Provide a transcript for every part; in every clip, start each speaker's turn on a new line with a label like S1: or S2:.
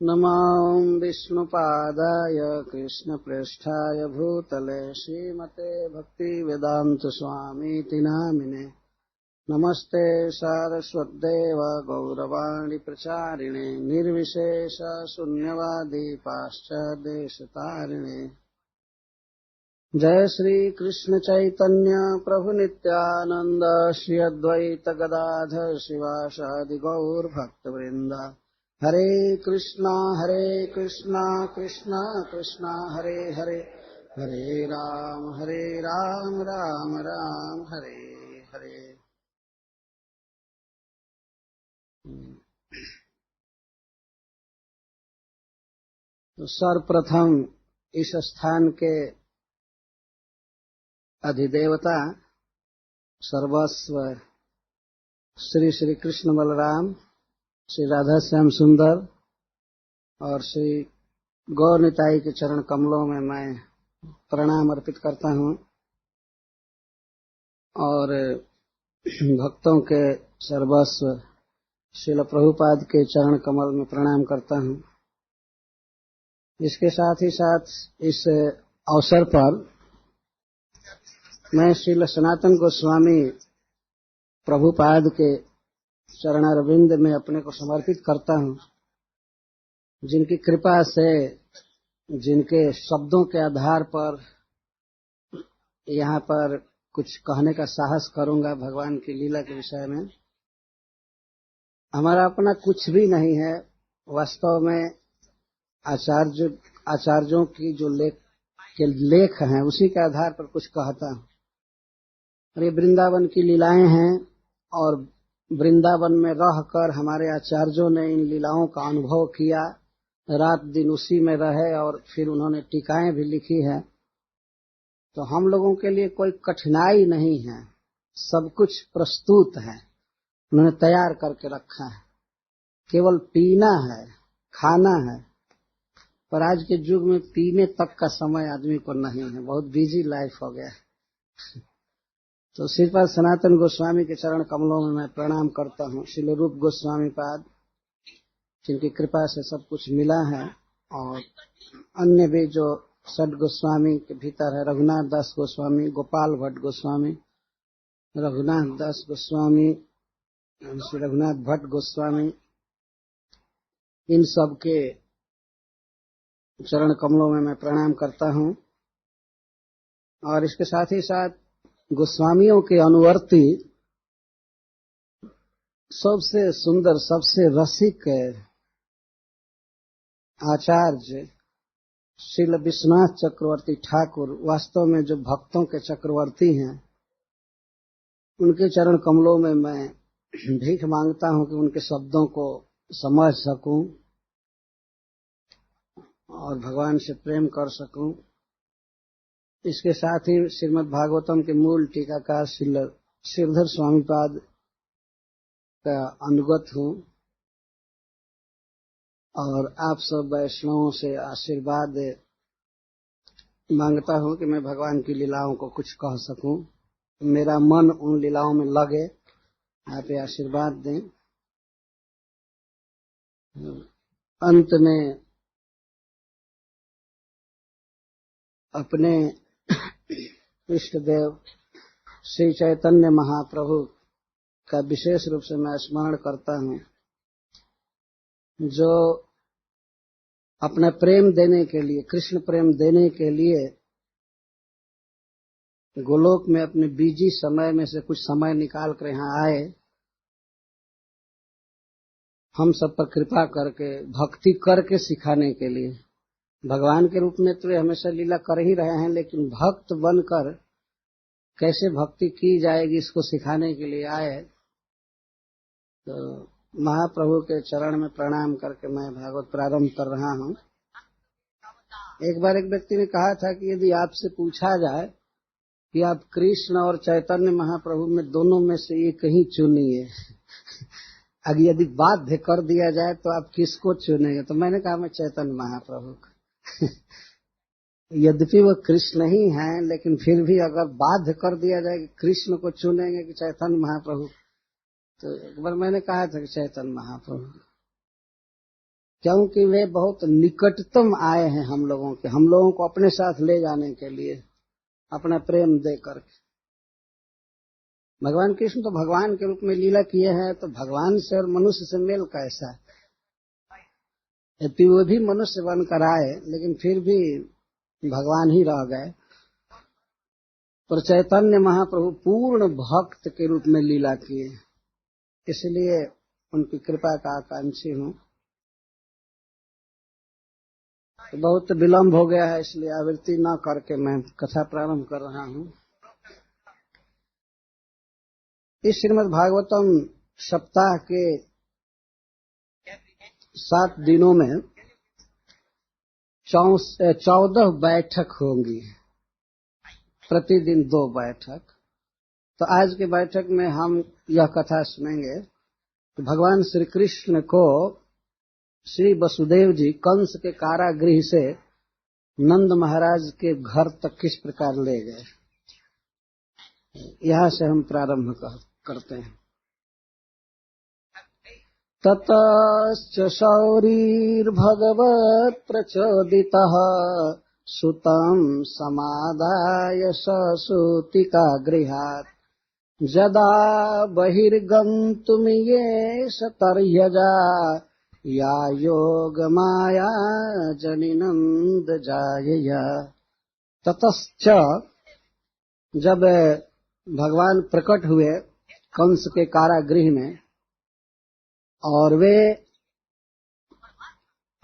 S1: नमां विष्णुपादाय कृष्णप्रेष्ठाय भूतले श्रीमते भक्तिवेदान्तस्वामीति नामिने। नमस्ते सारस्वतदेव गौरवाणी प्रचारिणे निर्विशेष शून्यवादी पाश्चादेशतारिणे। जय श्री कृष्ण चैतन्य प्रभु नित्यानंद श्री अद्वैत गदाधर शिवासादि गौर भक्तवृंद। हरे कृष्णा कृष्णा कृष्णा हरे हरे, हरे राम राम राम हरे हरे। तो सर्वप्रथम इस स्थान के अधिदेवता सर्वस्व श्री श्री कृष्ण बलराम, श्री राधा श्याम सुंदर और श्री गौर निताई के चरण कमलों में मैं प्रणाम अर्पित करता हूं और भक्तों के सर्वस्व श्रील प्रभुपाद के चरण कमल में प्रणाम करता हूं। इसके साथ ही साथ इस अवसर पर मैं श्रील सनातन गोस्वामी प्रभुपाद के चरणारविंद में अपने को समर्पित करता हूं, जिनकी कृपा से, जिनके शब्दों के आधार पर यहाँ पर कुछ कहने का साहस करूंगा भगवान की लीला के विषय में। हमारा अपना कुछ भी नहीं है, वास्तव में आचार्यों की जो लेख हैं उसी के आधार पर कुछ कहता हूं। और ये वृंदावन की लीलाएं हैं और वृंदावन में रहकर हमारे आचार्यों ने इन लीलाओं का अनुभव किया, रात दिन उसी में रहे और फिर उन्होंने टीकाएं भी लिखी है। तो हम लोगों के लिए कोई कठिनाई नहीं है, सब कुछ प्रस्तुत है, उन्होंने तैयार करके रखा है, केवल पीना है, खाना है। पर आज के युग में पीने तक का समय आदमी को नहीं है, बहुत बिजी लाइफ हो गया है। तो श्रीपाद सनातन गोस्वामी के चरण कमलों में मैं प्रणाम करता हूँ। श्रील रूप गोस्वामी पाद, जिनकी कृपा से सब कुछ मिला है, और अन्य भी जो षड गोस्वामी के भीतर है, रघुनाथ दास गोस्वामी, गोपाल भट्ट गोस्वामी, रघुनाथ दास गोस्वामी, श्री रघुनाथ भट्ट गोस्वामी, इन सब के चरण कमलों में मैं प्रणाम करता हूँ। और इसके साथ ही साथ गोस्वामियों के अनुवर्ती सबसे सुंदर, सबसे रसिक आचार्य श्रील विश्वनाथ चक्रवर्ती ठाकुर, वास्तव में जो भक्तों के चक्रवर्ती हैं, उनके चरण कमलों में मैं भीख मांगता हूं कि उनके शब्दों को समझ सकूं और भगवान से प्रेम कर सकूं। इसके साथ ही श्रीमद् भागवतम के मूल टीकाकार श्रीधर स्वामी पाद का अनुगत हूं और आप सब वैष्णवों से आशीर्वाद मांगता हूं कि मैं भगवान की लीलाओं को कुछ कह सकूं, मेरा मन उन लीलाओं में लगे। आप ये आशीर्वाद दें। अंत में अपने इष्ट देव श्री चैतन्य महाप्रभु का विशेष रूप से मैं स्मरण करता हूं, जो अपना प्रेम देने के लिए, कृष्ण प्रेम देने के लिए गोलोक में अपने बिजी समय में से कुछ समय निकाल कर यहाँ आए, हम सब पर कृपा करके, भक्ति करके सिखाने के लिए। भगवान के रूप में तो वे हमेशा लीला कर ही रहे हैं, लेकिन भक्त बनकर कैसे भक्ति की जाएगी इसको सिखाने के लिए आए। तो महाप्रभु के चरण में प्रणाम करके मैं भागवत प्रारंभ कर रहा हूं। एक बार एक व्यक्ति ने कहा था कि यदि आपसे पूछा जाए कि आप कृष्ण और चैतन्य महाप्रभु में दोनों में से एक ही चुनिए, अगर यदि बाध्य कर दिया जाए तो आप किसको चुनेंगे? तो मैंने कहा मैं चैतन्य महाप्रभु को। यद्यपि वो कृष्ण ही हैं, लेकिन फिर भी अगर बाध्य कर दिया जाए कि कृष्ण को चुनेंगे कि चैतन्य महाप्रभु, तो एक बार मैंने कहा था कि चैतन्य महाप्रभु। क्योंकि वे बहुत निकटतम आए हैं हम लोगों के, हम लोगों को अपने साथ ले जाने के लिए, अपना प्रेम दे करके। भगवान कृष्ण तो भगवान के रूप में लीला किए हैं, तो भगवान से और मनुष्य से मेल कैसा है? यदि वो भी मनुष्य बनकर आए लेकिन फिर भी भगवान ही रह गए। पर चैतन्य महाप्रभु पूर्ण भक्त के रूप में लीला किए, इसलिए उनकी कृपा का आकांक्षी हूँ। बहुत विलंब हो गया है, इसलिए आवृत्ति न करके मैं कथा प्रारंभ कर रहा हूँ। इस श्रीमद् भागवतम सप्ताह के 7 दिनों में 14 बैठक होंगी, प्रतिदिन 2 बैठक। तो आज की बैठक में हम यह कथा सुनेंगे कि भगवान श्री कृष्ण को श्री वसुदेव जी कंस के कारागृह से नंद महाराज के घर तक किस प्रकार ले गए, यहाँ से हम प्रारंभ करते हैं। ततश्च शौरीर्भगवत् प्रचोदितः सुतं समादाय ससूतिकागृहात् यदा बहिर्गन्तुमियेष तर्ह्यजा या योगमाया जनिनन्दजायया। ततश्च, जब भगवान प्रकट हुए कंस के कारागृह में और वे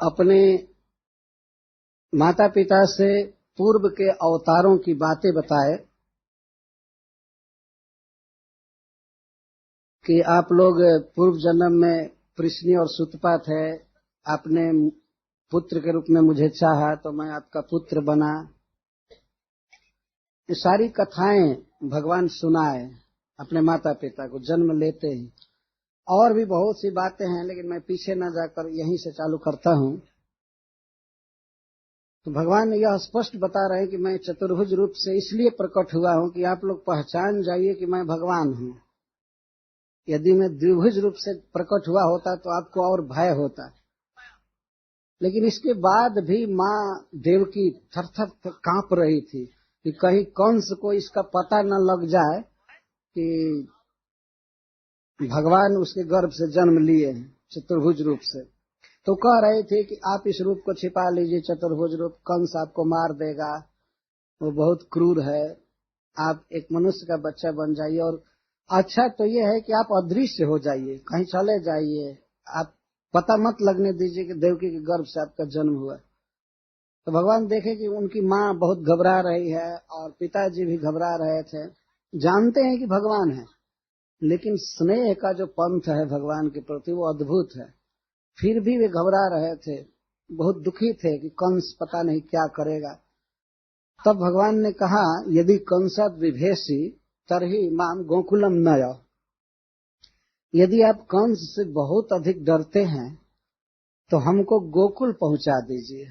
S1: अपने माता पिता से पूर्व के अवतारों की बातें बताए कि आप लोग पूर्व जन्म में पृश्नी और सुतपा थे, आपने पुत्र के रूप में मुझे चाहा तो मैं आपका पुत्र बना। ये सारी कथाएं भगवान सुनाए अपने माता पिता को जन्म लेते ही। और भी बहुत सी बातें हैं, लेकिन मैं पीछे न जाकर यहीं से चालू करता हूं। तो भगवान यह स्पष्ट बता रहे हैं कि मैं चतुर्भुज रूप से इसलिए प्रकट हुआ हूं कि आप लोग पहचान जाइए कि मैं भगवान हूं। यदि मैं द्विभुज रूप से प्रकट हुआ होता तो आपको और भय होता, लेकिन इसके बाद भी माँ देवकी थर-थर कांप रही थी कि कहीं कंस को इसका पता न लग जाए कि भगवान उसके गर्भ से जन्म लिए हैं चतुर्भुज रूप से। तो कह रहे थे कि आप इस रूप को छिपा लीजिए, चतुर्भुज रूप, कंस आपको मार देगा, वो बहुत क्रूर है, आप एक मनुष्य का बच्चा बन जाइए, और अच्छा तो ये है कि आप अदृश्य हो जाइए, कहीं चले जाइए, आप पता मत लगने दीजिए कि देवकी के गर्भ से आपका जन्म हुआ। तो भगवान देखे कि उनकी माँ बहुत घबरा रही है और पिताजी भी घबरा रहे थे, जानते हैं कि भगवान है, लेकिन स्नेह का जो पंथ है भगवान के प्रति वो अद्भुत है। फिर भी वे घबरा रहे थे, बहुत दुखी थे कि कंस पता नहीं क्या करेगा। तब भगवान ने कहा, यदि कंसद विभेषी तरही माम गोकुलम नय। यदि आप कंस से बहुत अधिक डरते हैं तो हमको गोकुल पहुंचा दीजिए,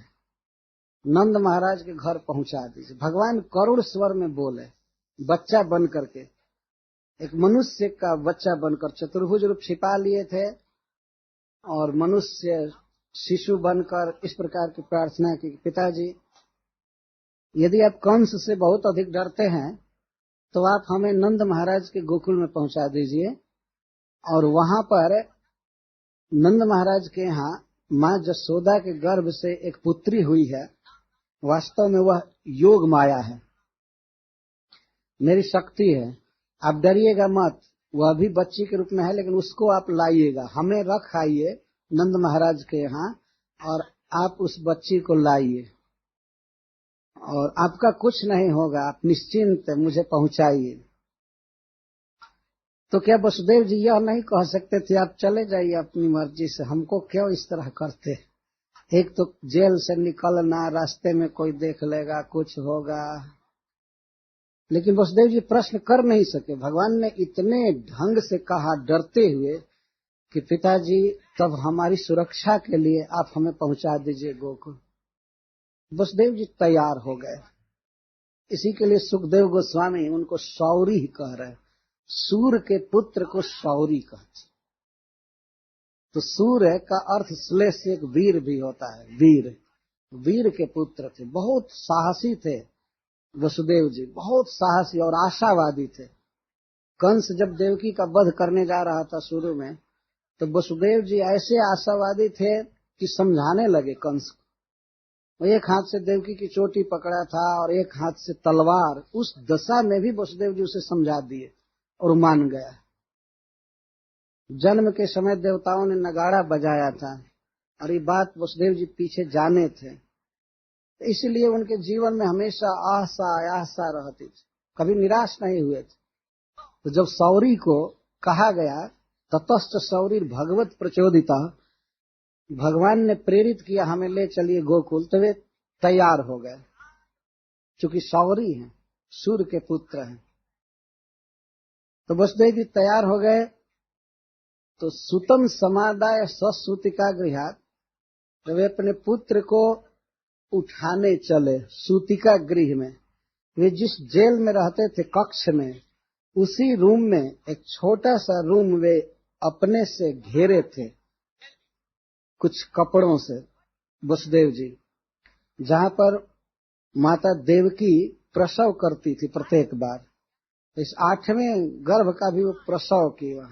S1: नंद महाराज के घर पहुंचा दीजिए। भगवान करुण स्वर में बोले, बच्चा बन करके, एक मनुष्य का बच्चा बनकर चतुर्भुज रूप छिपा लिए थे और मनुष्य शिशु बनकर इस प्रकार की प्रार्थना की, पिताजी यदि आप कंस से बहुत अधिक डरते हैं तो आप हमें नंद महाराज के गोकुल में पहुंचा दीजिए, और वहां पर नंद महाराज के यहाँ माँ जसोदा के गर्भ से एक पुत्री हुई है, वास्तव में वह योग माया है, मेरी शक्ति है, आप डरिएगा मत, वह भी बच्ची के रूप में है, लेकिन उसको आप लाइएगा, हमें रख आइए नंद महाराज के यहाँ और आप उस बच्ची को लाइए और आपका कुछ नहीं होगा, आप निश्चिंत मुझे पहुंचाइए। तो क्या वसुदेव जी यह नहीं कह सकते थे आप चले जाइए अपनी मर्जी से, हमको क्यों इस तरह करते? एक तो जेल से निकलना, रास्ते में कोई देख लेगा, कुछ होगा। लेकिन वसुदेव जी प्रश्न कर नहीं सके। भगवान ने इतने ढंग से कहा डरते हुए कि पिताजी तब हमारी सुरक्षा के लिए आप हमें पहुंचा दीजिए गोकुल। वसुदेव जी तैयार हो गए। इसी के लिए सुखदेव गोस्वामी उनको शौरी ही कह रहे, सूर के पुत्र को शौरी कहते। तो सूर्य का अर्थ श्लेष से एक वीर भी होता है। वीर, वीर के पुत्र थे, बहुत साहसी थे वसुदेव जी, बहुत साहसी और आशावादी थे। कंस जब देवकी का वध करने जा रहा था शुरू में, तो वसुदेव जी ऐसे आशावादी थे कि समझाने लगे कंस को। एक हाथ से देवकी की चोटी पकड़ा था और एक हाथ से तलवार। उस दशा में भी वसुदेव जी उसे समझा दिए और मान गया। जन्म के समय देवताओं ने नगाड़ा बजाया था और ये बात वसुदेव जी पीछे जाने थे, इसलिए उनके जीवन में हमेशा आशा आशा रहती थी, कभी निराश नहीं हुए थे। तो जब सौरी को कहा गया ततश्च सौरी भगवत प्रचोदिता, भगवान ने प्रेरित किया हमें ले चलिए गोकुल, तो वे तैयार हो गए। चूंकि सौरी हैं, सूर्य के पुत्र हैं, तो वसुदेव जी तैयार हो गए। तो सुतम समादाय ससूतिका गृहात, तो वे अपने पुत्र को उठाने चले सूतिका गृह में। वे जिस जेल में रहते थे कक्ष में, उसी रूम में एक छोटा सा रूम वे अपने से घेरे थे कुछ कपड़ों से, वसुदेव जी, जहां पर माता देवकी प्रसव करती थी प्रत्येक बार। इस 8वें गर्भ का भी वो प्रसव किया।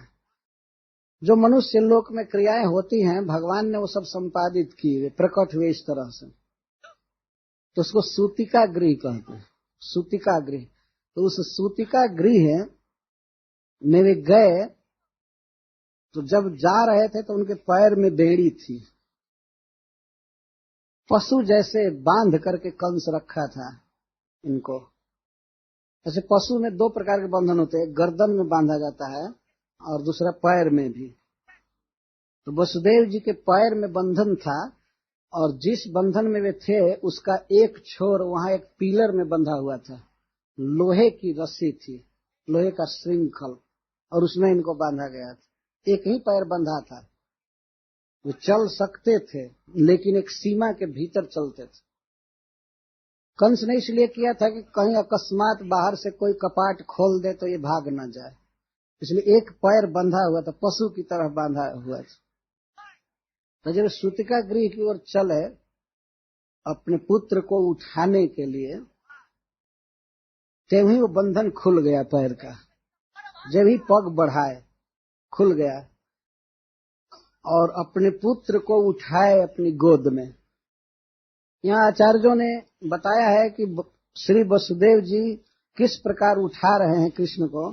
S1: जो मनुष्य लोक में क्रियाएं होती हैं, भगवान ने वो सब संपादित की, वे प्रकट हुए इस तरह से। तो उसको सूतिका गृह कहते हैं, सूतिका गृह। तो उस सूतिका गृह में वे गए, तो जब जा रहे थे तो उनके पैर में बेड़ी थी, पशु जैसे बांध करके कंस रखा था इनको। ऐसे पशु में 2 प्रकार के बंधन होते हैं, गर्दन में बांधा जाता है और दूसरा पैर में भी। तो वसुदेव जी के पैर में बंधन था, और जिस बंधन में वे थे उसका एक छोर वहां एक पिलर में बंधा हुआ था, लोहे की रस्सी थी, लोहे का श्रृंखल, और उसमें इनको बांधा गया था। एक ही पैर बंधा था, वो चल सकते थे लेकिन एक सीमा के भीतर चलते थे। कंस ने इसलिए किया था कि कहीं अकस्मात बाहर से कोई कपाट खोल दे तो ये भाग न जाए, इसलिए एक पैर बंधा हुआ था, पशु की तरह बांधा हुआ था। तो जब सूतिका गृह की ओर चले अपने पुत्र को उठाने के लिए, तभी वो बंधन खुल गया पैर का। जब ही पग बढ़ाए खुल गया और अपने पुत्र को उठाए अपनी गोद में। यहाँ आचार्यों ने बताया है कि श्री वसुदेव जी किस प्रकार उठा रहे हैं कृष्ण को।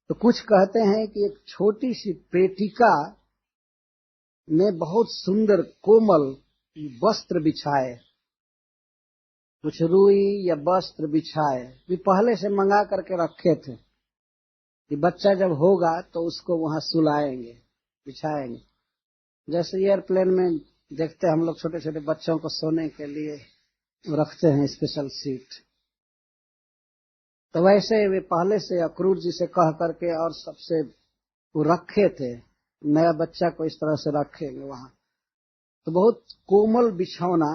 S1: तो कुछ कहते हैं कि एक छोटी सी पेटिका में बहुत सुंदर कोमल वस्त्र बिछाए, कुछ रुई या वस्त्र बिछाए, भी पहले से मंगा करके रखे थे कि बच्चा जब होगा तो उसको वहां सुलाएंगे, बिछाएंगे। जैसे एयरप्लेन में देखते हैं हम लोग छोटे छोटे बच्चों को सोने के लिए रखते हैं स्पेशल सीट, तो वैसे वे पहले से अक्रूर जी से कह करके और सबसे वो रखे थे, नया बच्चा को इस तरह से रखेंगे वहां। तो बहुत कोमल बिछौना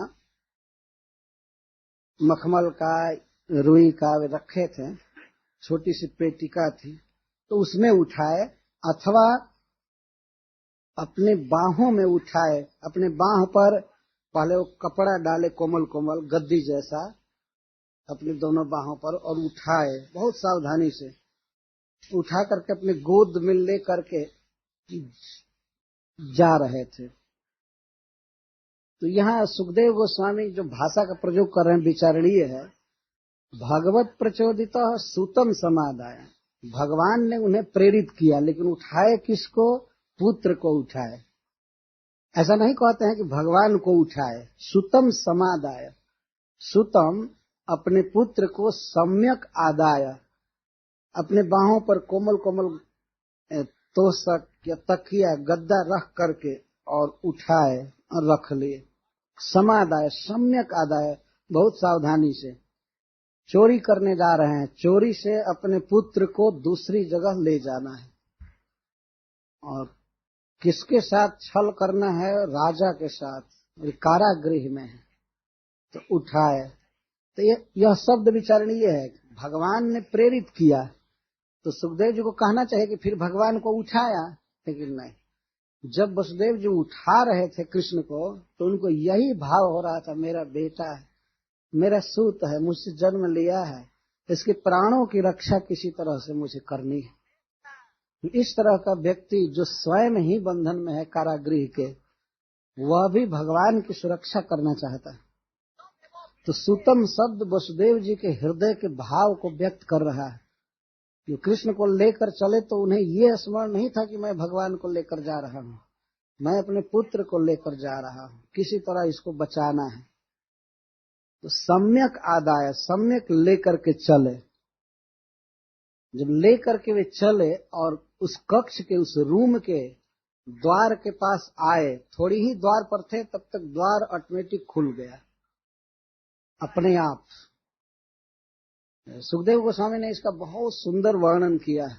S1: मखमल का, रुई का वे रखे थे, छोटी सी पेटिका थी, तो उसमें उठाए अथवा अपने बाहों में उठाए। अपने बाह पर पहले वो कपड़ा डाले कोमल कोमल गद्दी जैसा अपने दोनों बाहों पर, और उठाए बहुत सावधानी से, उठा करके अपने गोद में ले करके जा रहे थे। तो यहाँ सुखदेव गोस्वामी जो भाषा का प्रयोग कर रहे हैं विचारणीय है। भगवत प्रचोदित सूतम समादाय, भगवान ने उन्हें प्रेरित किया, लेकिन उठाए किसको? पुत्र को उठाए। ऐसा नहीं कहते हैं कि भगवान को उठाए। सुतम समादाय, सुतम अपने पुत्र को सम्यक आदाय, अपने बाहों पर कोमल कोमल तोशक या तकिया गद्दा रख करके और उठाए और रख लिए। समादाय, सम्यक आदाय, बहुत सावधानी से। चोरी करने जा रहे हैं, चोरी से अपने पुत्र को दूसरी जगह ले जाना है, और किसके साथ छल करना है? राजा के साथ, कारागृह में है, तो उठाए। तो यह शब्द विचारणीय है। भगवान ने प्रेरित किया, तो सुखदेव जी को कहना चाहिए कि फिर भगवान को उठाया, लेकिन नहीं, जब वसुदेव जी उठा रहे थे कृष्ण को, तो उनको यही भाव हो रहा था, मेरा बेटा है, मेरा सूत है, मुझसे जन्म लिया है, इसके प्राणों की रक्षा किसी तरह से मुझे करनी है। इस तरह का व्यक्ति जो स्वयं ही बंधन में है कारागृह के, वह भी भगवान की सुरक्षा करना चाहता है। तो सूतम शब्द वसुदेव जी के हृदय के भाव को व्यक्त कर रहा है। जो कृष्ण को लेकर चले तो उन्हें ये स्मरण नहीं था कि मैं भगवान को लेकर जा रहा हूँ, मैं अपने पुत्र को लेकर जा रहा हूँ, किसी तरह इसको बचाना है। तो सम्यक आदाय, सम्यक लेकर के चले। जब लेकर के वे चले और उस कक्ष के, उस रूम के द्वार के पास आए, थोड़ी ही द्वार पर थे, तब तक द्वार ऑटोमेटिक खुल गया अपने आप। सुखदेव गोस्वामी ने इसका बहुत सुंदर वर्णन किया है।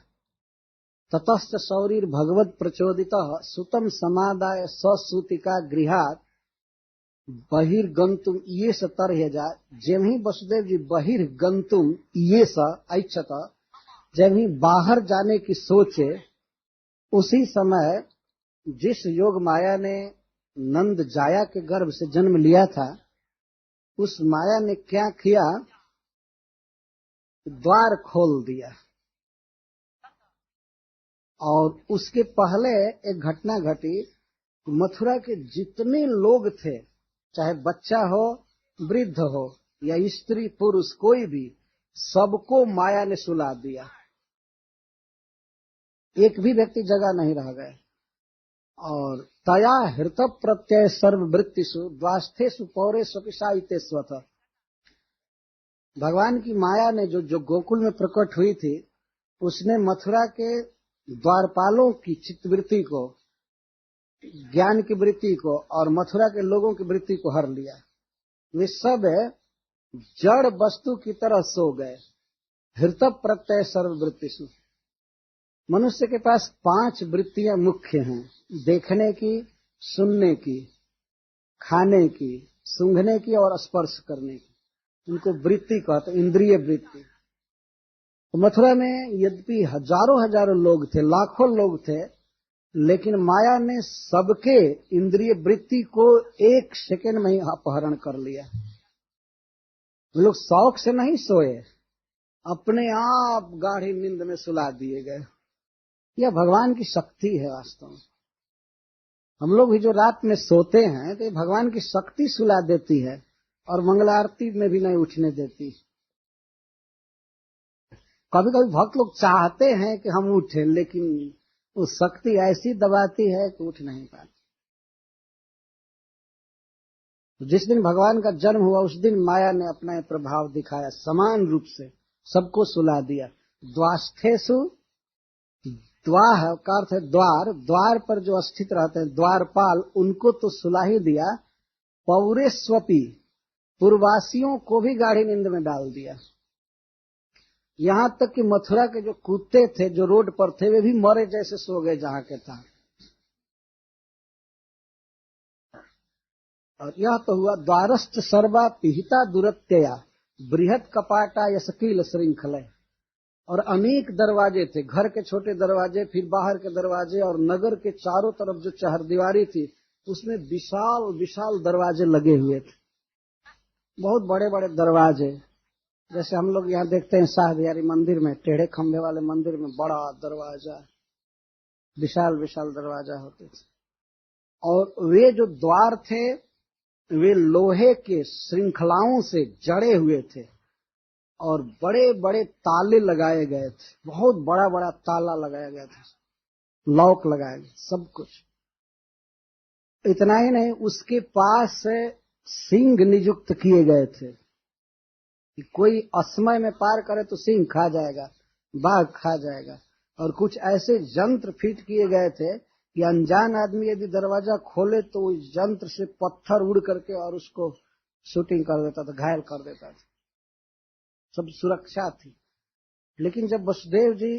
S1: ततश्च शौरीर भगवत प्रचोदितः सुतम समादाय ससूतिका गृहात बहिर्गंतुम ये स तरहेजा। जब ही वसुदेव जी बहिर्गंतुम ये स ऐच्छत, जब ही बाहर जाने की सोचे, उसी समय जिस योग माया ने नंद जाया के गर्भ से जन्म लिया था, उस माया ने क्या किया, द्वार खोल दिया। और उसके पहले एक घटना घटी, मथुरा के जितने लोग थे, चाहे बच्चा हो, वृद्ध हो या स्त्री पुरुष, कोई भी, सबको माया ने सुला दिया। एक भी व्यक्ति जगह नहीं रह गए। और तया हृत प्रत्यय सर्ववृत्तिषु द्वास्थेषु पौरेषु पिशायितेष्वथ। भगवान की माया ने जो गोकुल में प्रकट हुई थी, उसने मथुरा के द्वारपालों की चित्तवृत्ति को, ज्ञान की वृत्ति को और मथुरा के लोगों की वृत्ति को हर लिया। वे सब जड़ वस्तु की तरह सो गए। हृत प्रत्यय सर्ववृत्तिषु। मनुष्य के पास 5 वृत्तियां मुख्य हैं, देखने की, सुनने की, खाने की, सूंघने की और स्पर्श करने की। उनको वृत्ति कहते, इंद्रिय वृत्ति। तो मथुरा में यद्यपि हजारों लोग थे, लाखों लोग थे, लेकिन माया ने सबके इंद्रिय वृत्ति को 1 सेकंड में ही अपहरण कर लिया। वे लोग शौक से नहीं सोए, अपने आप गाढ़ी नींद में सुला दिए गए। यह भगवान की शक्ति है वास्तव में। हम लोग भी जो रात में सोते हैं, तो भगवान की शक्ति सुला देती है और मंगल आरती में भी नहीं उठने देती। कभी कभी भक्त लोग चाहते हैं कि हम उठें, लेकिन वो शक्ति ऐसी दबाती है कि उठ नहीं पाते। जिस दिन भगवान का जन्म हुआ, उस दिन माया ने अपना प्रभाव दिखाया, समान रूप से सबको सुला दिया। द्वास्थेषु, द्वाह का अर्थ है द्वार, द्वार पर जो स्थित रहते हैं द्वारपाल, उनको तो सुला ही दिया। पौरेष्वपि, पूर्ववासियों को भी गाढ़ी नींद में डाल दिया। यहां तक कि मथुरा के जो कुत्ते थे, जो रोड पर थे, वे भी मरे जैसे सो गए जहां के था। और यह तो हुआ द्वारस्थ सर्वा पिहिता दुरत्यया बृहत कपाटा यशकील श्रृंखल। और अनेक दरवाजे थे, घर के छोटे दरवाजे, फिर बाहर के दरवाजे, और नगर के चारों तरफ जो चहरदीवारी थी, उसमें विशाल विशाल दरवाजे लगे हुए थे, बहुत बड़े बड़े दरवाजे। जैसे हम लोग यहाँ देखते हैं शाह बिहारी मंदिर में, टेढ़े खंभे वाले मंदिर में बड़ा दरवाजा, विशाल विशाल दरवाजा होते थे। और वे जो द्वार थे, वे लोहे के श्रृंखलाओं से जड़े हुए थे और बड़े बड़े ताले लगाए गए थे, बहुत बड़ा बड़ा ताला लगाया गया था, लॉक लगाया गया, सब कुछ। इतना ही नहीं, उसके पास सिंह नियुक्त किए गए थे कि कोई असमय में पार करे तो सिंह खा जाएगा, बाघ खा जाएगा। और कुछ ऐसे यंत्र फिट किए गए थे कि अनजान आदमी यदि दरवाजा खोले तो उस यंत्र से पत्थर उड़ करके और उसको शूटिंग कर देता था, घायल कर देता था। सब सुरक्षा थी। लेकिन जब वसुदेव जी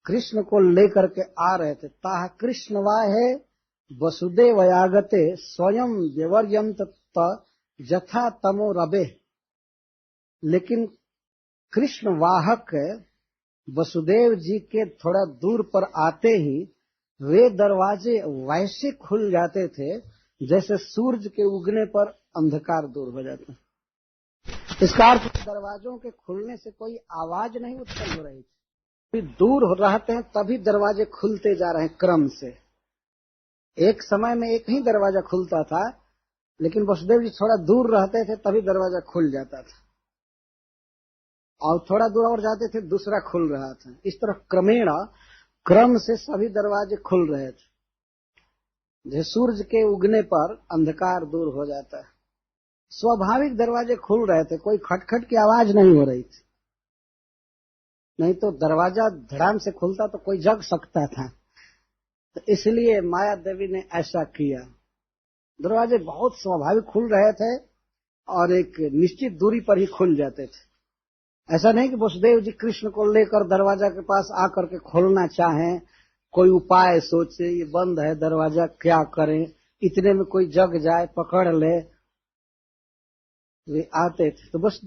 S1: कृष्ण को लेकर के आ रहे थे, ताह कृष्ण वाहे वसुदेव यागते स्वयं व्यवर्यंत यथा तमो रबे। लेकिन कृष्ण वाहक वसुदेव जी के थोड़ा दूर पर आते ही वे दरवाजे वैसे खुल जाते थे जैसे सूरज के उगने पर अंधकार दूर हो जाता। इसका अर्थ दरवाजों के खुलने से कोई आवाज नहीं उत्पन्न हो रही थी, दूर रहते हैं तभी दरवाजे खुलते जा रहे हैं क्रम से। एक समय में एक ही दरवाजा खुलता था, लेकिन वसुदेव जी थोड़ा दूर रहते थे तभी दरवाजा खुल जाता था, और थोड़ा दूर और जाते थे दूसरा खुल रहा था। इस तरह क्रमेण क्रम से सभी दरवाजे खुल रहे थे। जैसे सूरज के उगने पर अंधकार दूर हो जाता है, स्वाभाविक दरवाजे खुल रहे थे, कोई खटखट की आवाज नहीं हो रही थी। नहीं तो दरवाजा धड़ाम से खुलता तो कोई जग सकता था, तो इसलिए माया देवी ने ऐसा किया। दरवाजे बहुत स्वाभाविक खुल रहे थे और एक निश्चित दूरी पर ही खुल जाते थे। ऐसा नहीं कि वसुदेव जी कृष्ण को लेकर दरवाजा के पास आकर के खोलना चाहें, कोई उपाय सोचे, ये बंद है दरवाजा, क्या करें, इतने में कोई जग जाए पकड़ ले। वे आते थे। तो बस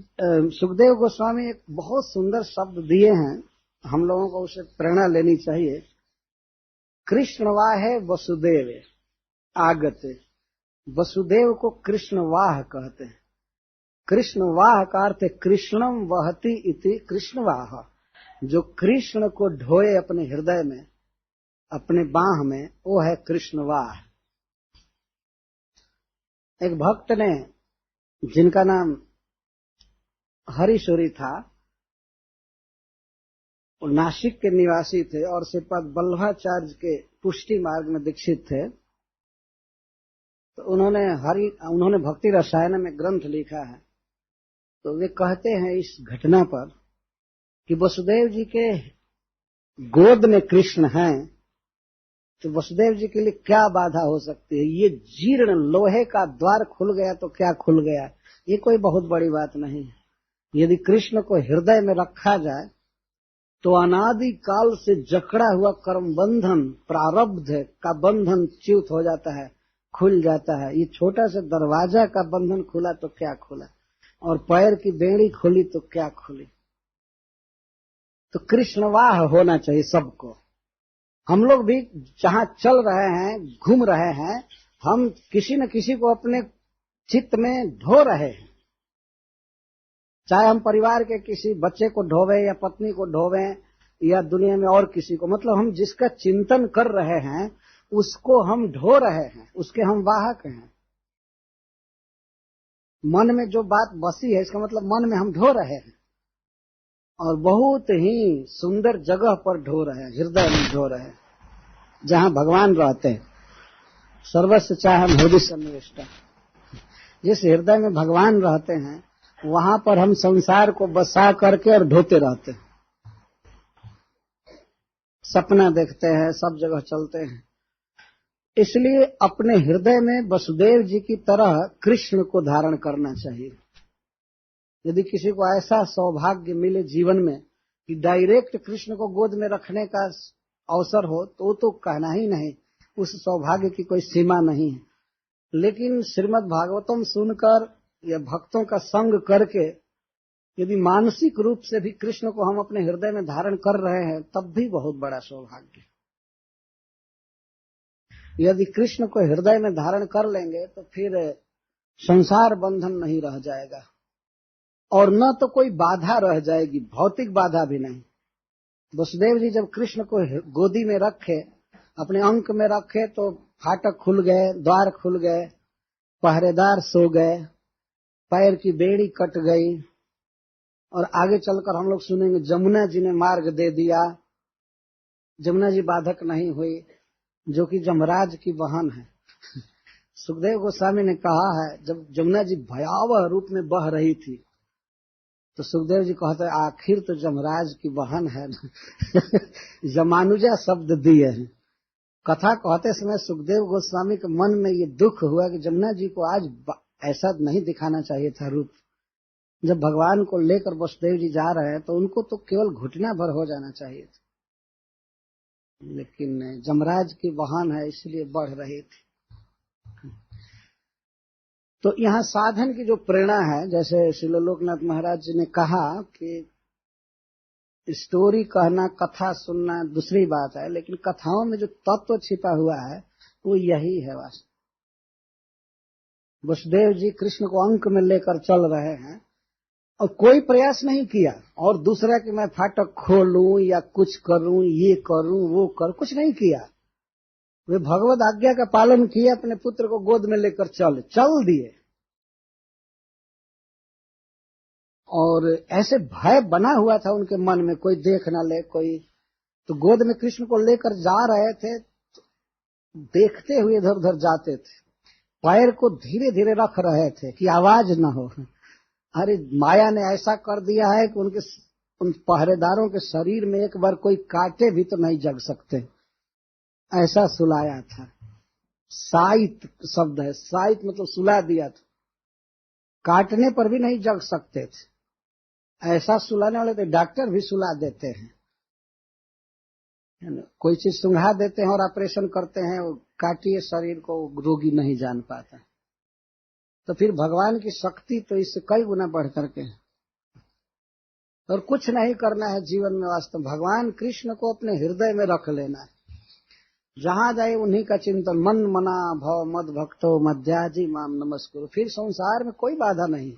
S1: सुखदेव गोस्वामी एक बहुत सुंदर शब्द दिए हैं, हम लोगों को उसे प्रेरणा लेनी चाहिए। कृष्णवाह है वसुदेव आगते, वसुदेव को कृष्णवाह कहते हैं। कृष्णवाह का अर्थ कृष्णम वहति इति कृष्णवाह, जो कृष्ण को ढोए अपने हृदय में, अपने बाह में, वो है कृष्णवाह। एक भक्त ने, जिनका नाम हरिशोरी था, वो नासिक के निवासी थे और श्रीपाद वल्लभाचार्य के पुष्टि मार्ग में दीक्षित थे। तो उन्होंने भक्ति रसायन में ग्रंथ लिखा है। तो वे कहते हैं इस घटना पर कि वसुदेव जी के गोद में कृष्ण हैं, तो वसुदेव जी के लिए क्या बाधा हो सकती है। ये जीर्ण लोहे का द्वार खुल गया तो क्या खुल गया, ये कोई बहुत बड़ी बात नहीं है। यदि कृष्ण को हृदय में रखा जाए तो अनादि काल से जकड़ा हुआ कर्म बंधन, प्रारब्ध का बंधन च्युत हो जाता है, खुल जाता है। ये छोटा सा दरवाजा का बंधन खुला तो क्या खुला, और पैर की बेड़ी खुली तो क्या खुली। तो कृष्णवाह होना चाहिए सबको। हम लोग भी जहां चल रहे हैं, घूम रहे हैं, हम किसी न किसी को अपने चित्त में ढो रहे हैं, चाहे हम परिवार के किसी बच्चे को ढोवे या पत्नी को ढोवे या दुनिया में और किसी को, मतलब हम जिसका चिंतन कर रहे हैं उसको हम ढो रहे हैं, उसके हम वाहक हैं। मन में जो बात बसी है, इसका मतलब मन में हम ढो रहे हैं, और बहुत ही सुंदर जगह पर ढो रहे हैं, हृदय में ढो रहे हैं, जहां भगवान रहते हैं। सर्वस्व चाहम हृदय सन्निविष्टा, जिस हृदय में भगवान रहते हैं वहां पर हम संसार को बसा करके और ढोते रहते हैं, सपना देखते हैं, सब जगह चलते हैं। इसलिए अपने हृदय में वसुदेव जी की तरह कृष्ण को धारण करना चाहिए। यदि किसी को ऐसा सौभाग्य मिले जीवन में कि डायरेक्ट कृष्ण को गोद में रखने का अवसर हो, तो कहना ही नहीं, उस सौभाग्य की कोई सीमा नहीं है। लेकिन श्रीमद् भागवतम सुनकर या भक्तों का संग करके यदि मानसिक रूप से भी कृष्ण को हम अपने हृदय में धारण कर रहे हैं, तब भी बहुत बड़ा सौभाग्य। यदि कृष्ण को हृदय में धारण कर लेंगे तो फिर संसार बंधन नहीं रह जाएगा, और न तो कोई बाधा रह जाएगी, भौतिक बाधा भी नहीं। वसुदेव जी जब कृष्ण को गोदी में रखे, अपने अंक में रखे, तो फाटक खुल गए, द्वार खुल गए, पहरेदार सो गए, पैर की बेड़ी कट गई, और आगे चलकर हम लोग सुनेंगे जमुना जी ने मार्ग दे दिया। जमुना जी बाधक नहीं हुई, जो कि जमराज की बहन है। सुखदेव गोस्वामी ने कहा है, जब जमुना जी भयावह रूप में बह रही थी, तो सुखदेव जी कहते हैं आखिर तो जमराज की बहन है ना। जमानुजा शब्द दिए हैं। कथा कहते समय सुखदेव गोस्वामी के मन में ये दुख हुआ कि जमुना जी को आज ऐसा नहीं दिखाना चाहिए था रूप। जब भगवान को लेकर वसुदेव जी जा रहे हैं तो उनको तो केवल घुटना भर हो जाना चाहिए था, लेकिन जमराज की बहन है इसलिए बढ़ रही थी। तो यहाँ साधन की जो प्रेरणा है, जैसे श्री लोकनाथ महाराज जी ने कहा कि स्टोरी कहना, कथा सुनना दूसरी बात है, लेकिन कथाओं में जो तत्व छिपा हुआ है वो यही है वास्तव। वसुदेव जी कृष्ण को अंक में लेकर चल रहे हैं और कोई प्रयास नहीं किया और दूसरा कि मैं फाटक खोलूं या कुछ करूं, ये करूं वो करूं, कुछ नहीं किया। वे भगवत आज्ञा का पालन किए, अपने पुत्र को गोद में लेकर चल दिए। और ऐसे भय बना हुआ था उनके मन में, कोई देख ना ले कोई, तो गोद में कृष्ण को लेकर जा रहे थे, देखते हुए इधर उधर जाते थे, पैर को धीरे धीरे रख रहे थे कि आवाज न हो। अरे माया ने ऐसा कर दिया है कि उन पहरेदारों के शरीर में एक बार कोई काटे भी तो नहीं जग सकते, ऐसा सुलाया था। साइत शब्द है, साइत मतलब सुला दिया था, काटने पर भी नहीं जग सकते थे। ऐसा सुलाने वाले तो डॉक्टर भी सुला देते हैं, कोई चीज सुंघा देते हैं और ऑपरेशन करते हैं, वो काटिए शरीर को, रोगी नहीं जान पाता। तो फिर भगवान की शक्ति तो इससे कई गुना बढ़ करके है। और कुछ नहीं करना है जीवन में, वास्तव भगवान कृष्ण को अपने हृदय में रख लेना है। जहां जाए उन्हीं का चिंतन, मन मना भव मद भक्तो मध्याजी माम नमस्कुरु, फिर संसार में कोई बाधा नहीं।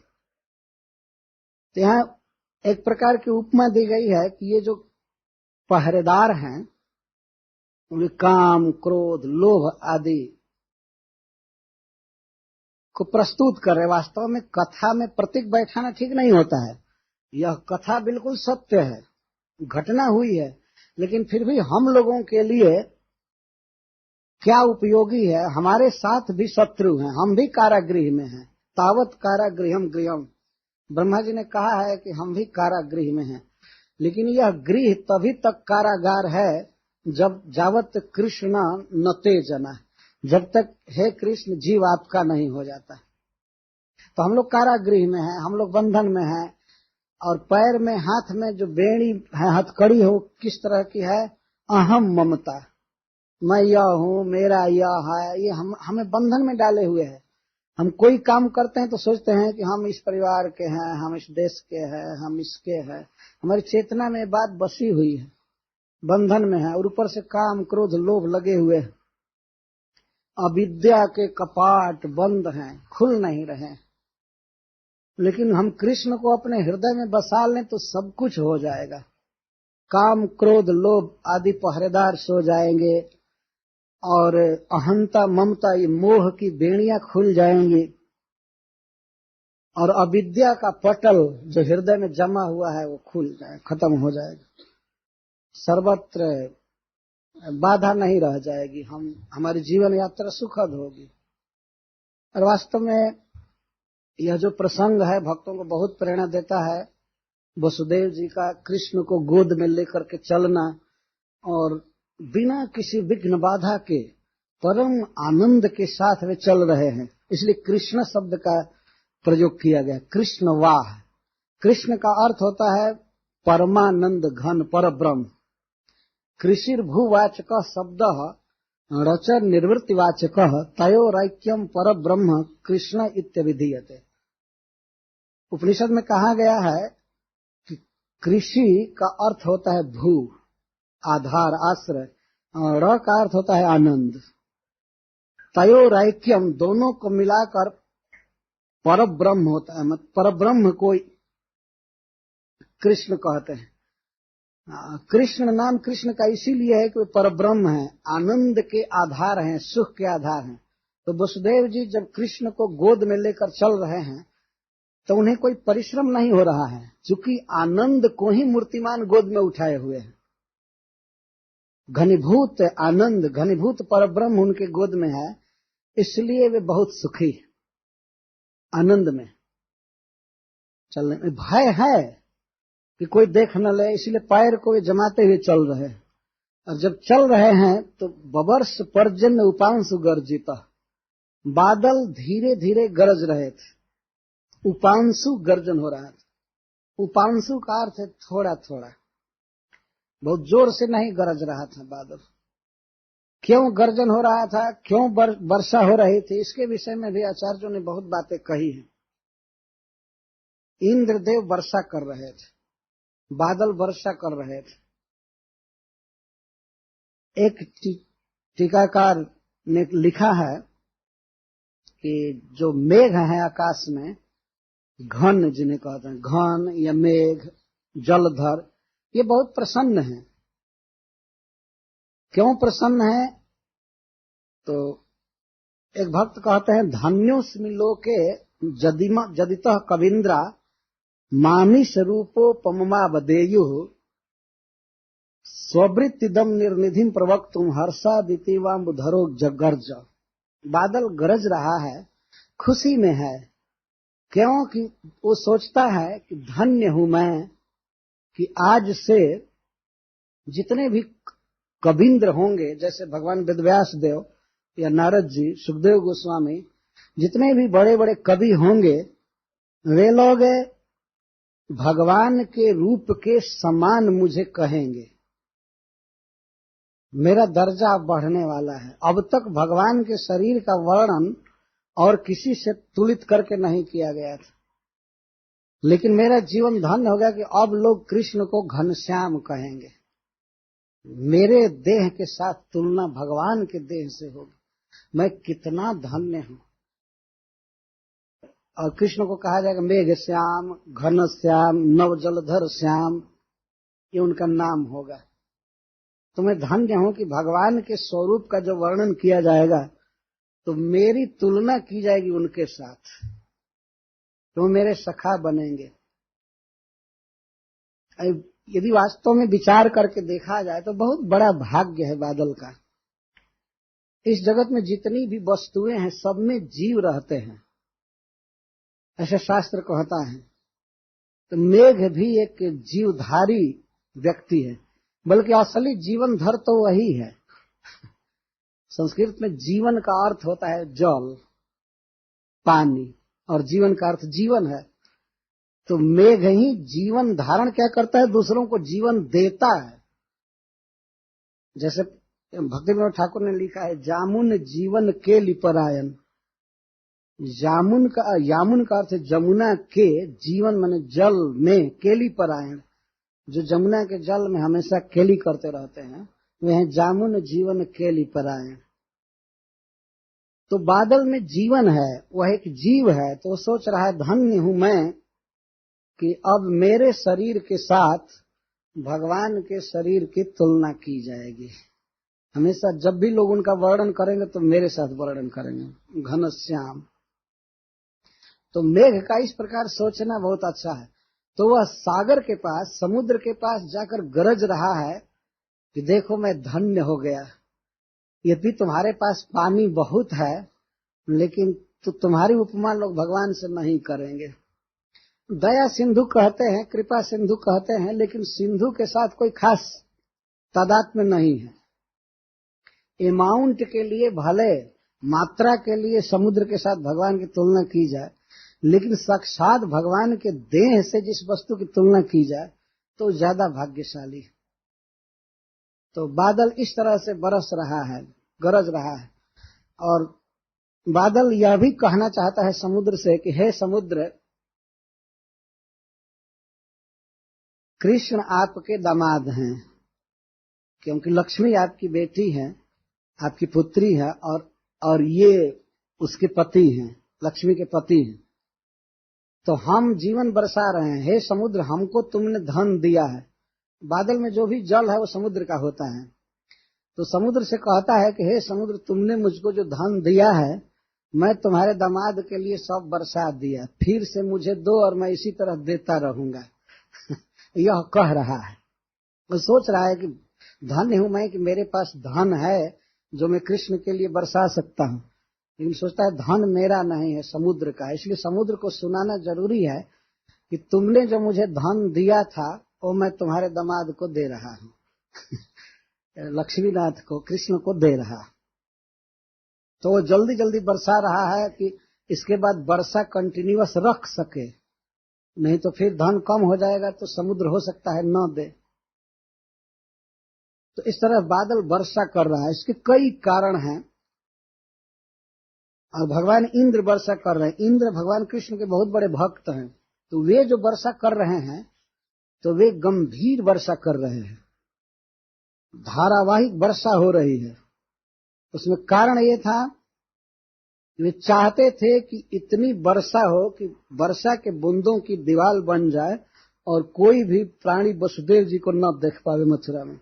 S1: तो यहाँ एक प्रकार की उपमा दी गई है कि ये जो पहरेदार हैं, उन्हें काम, क्रोध, लोभ आदि को प्रस्तुत कर रहे। वास्तव में कथा में प्रतीक बैठाना ठीक नहीं होता है। यह कथा बिल्कुल सत्य है, घटना हुई है, लेकिन फिर भी हम लोगों के लिए क्या उपयोगी है। हमारे साथ भी शत्रु हैं, हम भी कारागृह में हैं। तावत कारागृहम गृहम, ब्रह्मा जी ने कहा है कि हम भी कारागृह में हैं, लेकिन यह गृह तभी तक कारागार है जब जावत कृष्ण न ते जना, जब तक हे कृष्ण जीव आपका नहीं हो जाता। तो हम लोग कारागृह में हैं, हम लोग बंधन में हैं। और पैर में, हाथ में जो बेड़ी है, हथकड़ी हो, किस तरह की है? अहम ममता, मैं यह हूँ, मेरा यह है, ये हमें बंधन में डाले हुए है। हम कोई काम करते हैं तो सोचते हैं कि हम इस परिवार के हैं, हम इस देश के हैं, हम इसके हैं। हमारी चेतना में बात बसी हुई है, बंधन में है। और ऊपर से काम, क्रोध, लोभ लगे हुए हैं। अविद्या के कपाट बंद हैं, खुल नहीं रहे। लेकिन हम कृष्ण को अपने हृदय में बसा लें तो सब कुछ हो जाएगा। काम, क्रोध, लोभ आदि पहरेदार सो जाएंगे और अहंता, ममता, ये मोह की बेड़ियां खुल जाएंगी और अविद्या का पटल जो हृदय में जमा हुआ है वो खुल जाए, खत्म हो जाएगा। सर्वत्र बाधा नहीं रह जाएगी, हमारी जीवन यात्रा सुखद होगी। और वास्तव में यह जो प्रसंग है भक्तों को बहुत प्रेरणा देता है। वसुदेव जी का कृष्ण को गोद में लेकर के चलना और बिना किसी विघ्न बाधा के परम आनंद के साथ वे चल रहे हैं, इसलिए कृष्ण शब्द का प्रयोग किया गया। कृष्ण वाह, कृष्ण का अर्थ होता है परमानंद घन पर ब्रह्म। कृषिर्भूवाचक शब्द रचर निर्वृत्तिवाचक तयोरैक्यम पर ब्रह्म कृष्ण इत्यभिधीयते। उपनिषद में कहा गया है कि कृषि का अर्थ होता है भू, आधार, आश्रय, और र का अर्थ होता है आनंद। तयोरैक्यम, दोनों को मिलाकर पर ब्रह्म होता है। पर ब्रह्म को कृष्ण कहते हैं। कृष्ण नाम कृष्ण का इसीलिए है कि वे पर ब्रह्म है, आनंद के आधार हैं, सुख के आधार हैं। तो वसुदेव जी जब कृष्ण को गोद में लेकर चल रहे हैं तो उन्हें कोई परिश्रम नहीं हो रहा है, क्योंकि आनंद को ही मूर्तिमान गोद में उठाए हुए हैं। घनीभूत आनंद, घनीभूत परब्रह्म उनके गोद में है, इसलिए वे बहुत सुखी, आनंद में चलने में। भय है कि कोई देख न ले, इसलिए पैर को वे जमाते हुए चल रहे हैं। और जब चल रहे हैं तो बवर्ष पर्जन्य उपांशु गर्जित, बादल धीरे धीरे गरज रहे थे। उपांशु गर्जन हो रहा था। उपांशु का अर्थ है थोड़ा थोड़ा, बहुत जोर से नहीं गरज रहा था बादल। क्यों गर्जन हो रहा था, क्यों वर्षा हो रही थी, इसके विषय में भी आचार्यों ने बहुत बातें कही हैं। इंद्रदेव वर्षा कर रहे थे, बादल वर्षा कर रहे थे। एक टीकाकार ने लिखा है कि जो मेघ है आकाश में, घन जिन्हें कहते हैं, घन या मेघ, जलधर, ये बहुत प्रसन्न है। क्यों प्रसन्न है? तो एक भक्त कहते हैं, धन्योस्मि लोके जदितः कवीन्द्रा मामिष रूपोपमा बदेयु स्ववृत्तिदम निर्निधिम प्रवक्तुम हर्षादितिवाम्बुधरो जगर्ज। बादल गरज रहा है, खुशी में है। क्योंकि वो सोचता है कि धन्य हूं मैं कि आज से जितने भी कबींद्र होंगे, जैसे भगवान वेदव्यास देव या नारद जी, सुखदेव गोस्वामी, जितने भी बड़े बड़े कवि होंगे, वे लोग भगवान के रूप के समान मुझे कहेंगे। मेरा दर्जा बढ़ने वाला है। अब तक भगवान के शरीर का वर्णन और किसी से तुलित करके नहीं किया गया था, लेकिन मेरा जीवन धन्य हो गया कि अब लोग कृष्ण को घनश्याम कहेंगे। मेरे देह के साथ तुलना भगवान के देह से होगी। मैं कितना धन्य हूं। और कृष्ण को कहा जाएगा मेघ श्याम, घन श्याम, नव जलधर श्याम, ये उनका नाम होगा। तो मैं धन्य हूं कि भगवान के स्वरूप का जो वर्णन किया जाएगा तो मेरी तुलना की जाएगी उनके साथ, तो मेरे सखा बनेंगे। यदि वास्तव में विचार करके देखा जाए तो बहुत बड़ा भाग्य है बादल का। इस जगत में जितनी भी वस्तुएं हैं सब में जीव रहते हैं, ऐसा शास्त्र कहता है। तो मेघ भी एक जीवधारी व्यक्ति है, बल्कि असली जीवनधर तो वही है। संस्कृत में जीवन का अर्थ होता है जल, पानी, और जीवन का अर्थ जीवन है। तो मेघ ही जीवन धारण क्या करता है? दूसरों को जीवन देता है। जैसे भक्ति विनोद ठाकुर ने लिखा है, जामुन जीवन के लिपरायन। यामुन का अर्थ है जमुना के, जीवन माने जल में, केली परायण, जो जमुना के जल में हमेशा केली करते रहते हैं, वे हैं जामुन जीवन केली परायण। तो बादल में जीवन है, वह एक जीव है। तो वो सोच रहा है धन्य हूं मैं कि अब मेरे शरीर के साथ भगवान के शरीर की तुलना की जाएगी। हमेशा जब भी लोग उनका वर्णन करेंगे तो मेरे साथ वर्णन करेंगे, घनश्याम। तो मेघ का इस प्रकार सोचना बहुत अच्छा है। तो वह सागर के पास, समुद्र के पास जाकर गरज रहा है कि देखो मैं धन्य हो गया। यदि तुम्हारे पास पानी बहुत है, लेकिन तो तुम्हारी उपमा लोग भगवान से नहीं करेंगे। दया सिंधु कहते हैं, कृपा सिंधु कहते हैं, लेकिन सिंधु के साथ कोई खास तादात्म्य नहीं है। अमाउंट के लिए भले, मात्रा के लिए समुद्र के साथ भगवान की तुलना की जाए, लेकिन साक्षात भगवान के देह से जिस वस्तु की तुलना की जाए तो ज्यादा भाग्यशाली। तो बादल इस तरह से बरस रहा है, गरज रहा है, और बादल यह भी कहना चाहता है समुद्र से कि हे समुद्र, कृष्ण आपके दामाद हैं, क्योंकि लक्ष्मी आपकी बेटी है, आपकी पुत्री है, और ये उसके पति हैं, लक्ष्मी के पति हैं। तो हम जीवन बरसा रहे हैं। हे समुद्र, हमको तुमने धन दिया है। बादल में जो भी जल है वो समुद्र का होता है। तो समुद्र से कहता है कि हे समुद्र, तुमने मुझको जो धन दिया है, मैं तुम्हारे दामाद के लिए सब बरसा दिया, फिर से मुझे दो और मैं इसी तरह देता रहूंगा। यह कह रहा है। वो सोच रहा है कि धन्य हूं मैं कि मेरे पास धन है जो मैं कृष्ण के लिए बरसा सकता हूं, लेकिन सोचता है धन मेरा नहीं है, समुद्र का है। इसलिए समुद्र को सुनाना जरूरी है कि तुमने जो मुझे धन दिया था वो मैं तुम्हारे दामाद को दे रहा हूं। लक्ष्मीनाथ को, कृष्ण को दे रहा। तो वो जल्दी जल्दी बरसा रहा है कि इसके बाद वर्षा कंटिन्यूअस रख सके, नहीं तो फिर धन कम हो जाएगा तो समुद्र हो सकता है न दे। तो इस तरह बादल वर्षा कर रहा है। इसके कई कारण हैं, और भगवान इंद्र वर्षा कर रहे हैं। इंद्र भगवान कृष्ण के बहुत बड़े भक्त हैं। तो वे जो वर्षा कर रहे हैं तो वे गंभीर वर्षा कर रहे हैं, धारावाहिक वर्षा हो रही है। उसमें कारण ये था, वे चाहते थे कि इतनी वर्षा हो कि वर्षा के बूंदों की दीवार बन जाए और कोई भी प्राणी वसुदेव जी को न देख पावे मथुरा में।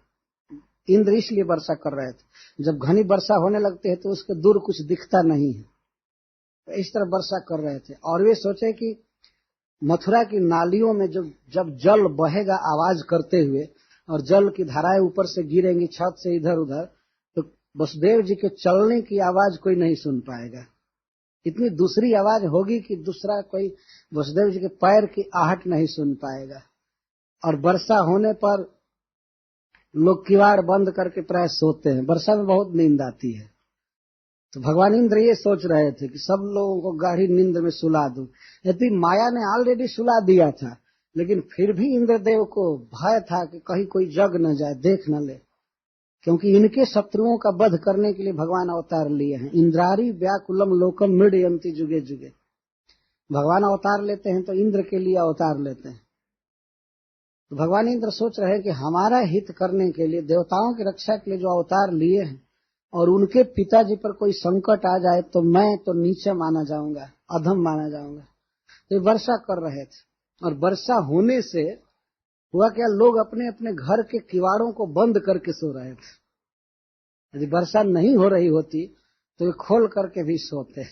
S1: इंद्र इसलिए वर्षा कर रहे थे। जब घनी वर्षा होने लगती है तो उसके दूर कुछ दिखता नहीं है, तो इस तरह वर्षा कर रहे थे। और वे सोचे कि मथुरा की नालियों में जब जल बहेगा आवाज करते हुए और जल की धाराएं ऊपर से गिरेंगी छत से इधर उधर, तो वसुदेव जी के चलने की आवाज कोई नहीं सुन पाएगा। इतनी दूसरी आवाज होगी कि दूसरा कोई वसुदेव जी के पैर की आहट नहीं सुन पाएगा। और वर्षा होने पर लोग किवाड़ बंद करके प्राय सोते हैं, वर्षा में बहुत नींद आती है। तो भगवान इंद्र ये सोच रहे थे कि सब लोगों को गाढ़ी नींद में सुला दूं। यदि माया ने ऑलरेडी सुला दिया था, लेकिन फिर भी इंद्रदेव को भय था कि कहीं कोई जग न जाए, देख न ले, क्योंकि इनके शत्रुओं का वध करने के लिए भगवान अवतार लिए हैं। इंद्रारी व्याकुलम लोकम मृडयंती जुगे जुगे। भगवान अवतार लेते हैं तो इंद्र के लिए अवतार लेते हैं। तो भगवान इंद्र सोच रहे हैं कि हमारा हित करने के लिए, देवताओं की रक्षा के लिए जो अवतार लिए हैं, और उनके पिताजी पर कोई संकट आ जाए तो मैं तो नीचे माना जाऊंगा, अधम माना जाऊंगा। तो ये वर्षा कर रहे थे, और वर्षा होने से हुआ क्या, लोग अपने अपने घर के किवाड़ों को बंद करके सो रहे थे। यदि वर्षा नहीं हो रही होती तो ये खोल करके भी सोते।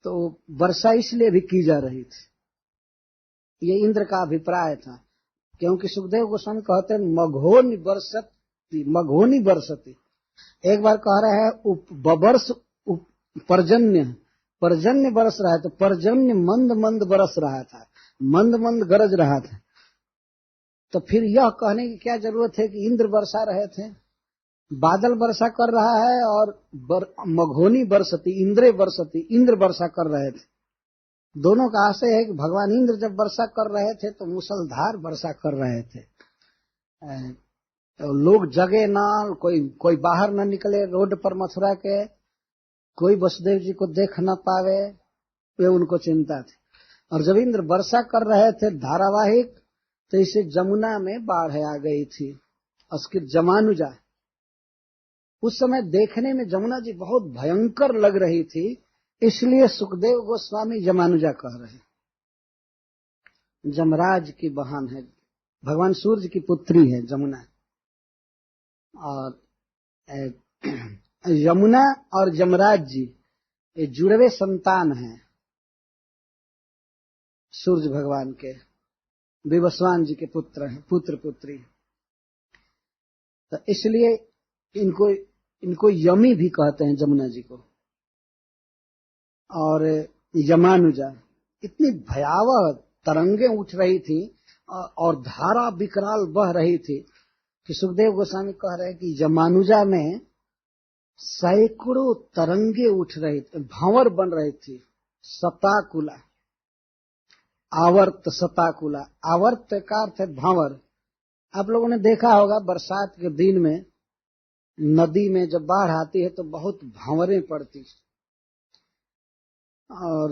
S1: तो वर्षा इसलिए भी की जा रही थी, ये इंद्र का अभिप्राय था। क्योंकि सुखदेव गोस्वामी कहते हैं मघोनि बरसती, मघोनि बरसती। एक बार कह रहे हैं बबर्ष पर्जन्य, पर्जन्य बरस रहा है, तो पर्जन्य मंद मंद बरस रहा था, मंद मंद गरज रहा था। तो फिर यह कहने की क्या जरूरत है कि इंद्र बरसा रहे थे? बादल वर्षा कर रहा है और मघोनी बरसती, इंद्रे बरसती, इंद्र वर्षा कर रहे थे। दोनों का आशय है कि भगवान इंद्र जब वर्षा कर रहे थे तो मूसलधार वर्षा कर रहे थे। तो लोग जगे ना, कोई बाहर न निकले रोड पर मथुरा के, कोई वसुदेव जी को देख न पावे, वे उनको चिंता थी। और जब इंद्र वर्षा कर रहे थे धारावाहिक, तो इसे जमुना में बाढ़ आ गई थी, उसकी जमानुजा। उस समय देखने में जमुना जी बहुत भयंकर लग रही थी, इसलिए सुखदेव गोस्वामी जमानुजा कह रहे हैं। जमराज की बहन है, भगवान सूर्य की पुत्री है जमुना। और यमुना और जमराज जी ये जुड़वे संतान हैं सूर्य भगवान के, विवस्वान जी के पुत्र हैं, पुत्र पुत्री। तो इसलिए इनको यमी भी कहते हैं जमुना जी को। और यमानुजा, इतनी भयावह तरंगे उठ रही थी और धारा विकराल बह रही थी कि सुखदेव गोस्वामी कह रहे हैं कि यमानुजा में सैकड़ों तरंगे उठ रही थी, भंवर बन रही थी। सताकुला, आवर्त सताकुला, आवर्त का अर्थ है भंवर। आप लोगों ने देखा होगा बरसात के दिन में नदी में जब बाढ़ आती है तो बहुत भंवरें पड़ती और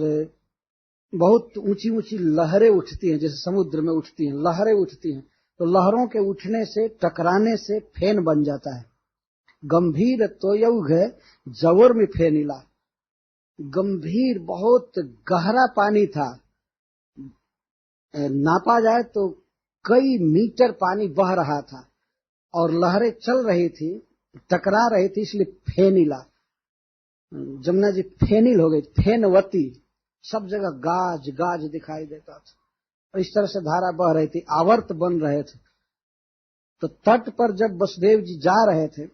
S1: बहुत ऊंची ऊंची लहरें उठती हैं, जैसे समुद्र में उठती हैं लहरें उठती हैं। तो लहरों के उठने से, टकराने से फेन बन जाता है। गंभीर तो यौघ जवर में फेनिला, गंभीर बहुत गहरा पानी था, नापा जाए तो कई मीटर पानी बह रहा था और लहरें चल रही थी, टकरा रही थी, इसलिए फेनिला। जमुना जी फेनिल हो गई, फेनवती, सब जगह गाज गाज दिखाई देता था। और इस तरह से धारा बह रही थी, आवर्त बन रहे थे। तो तट पर जब वसुदेव जी जा रहे थे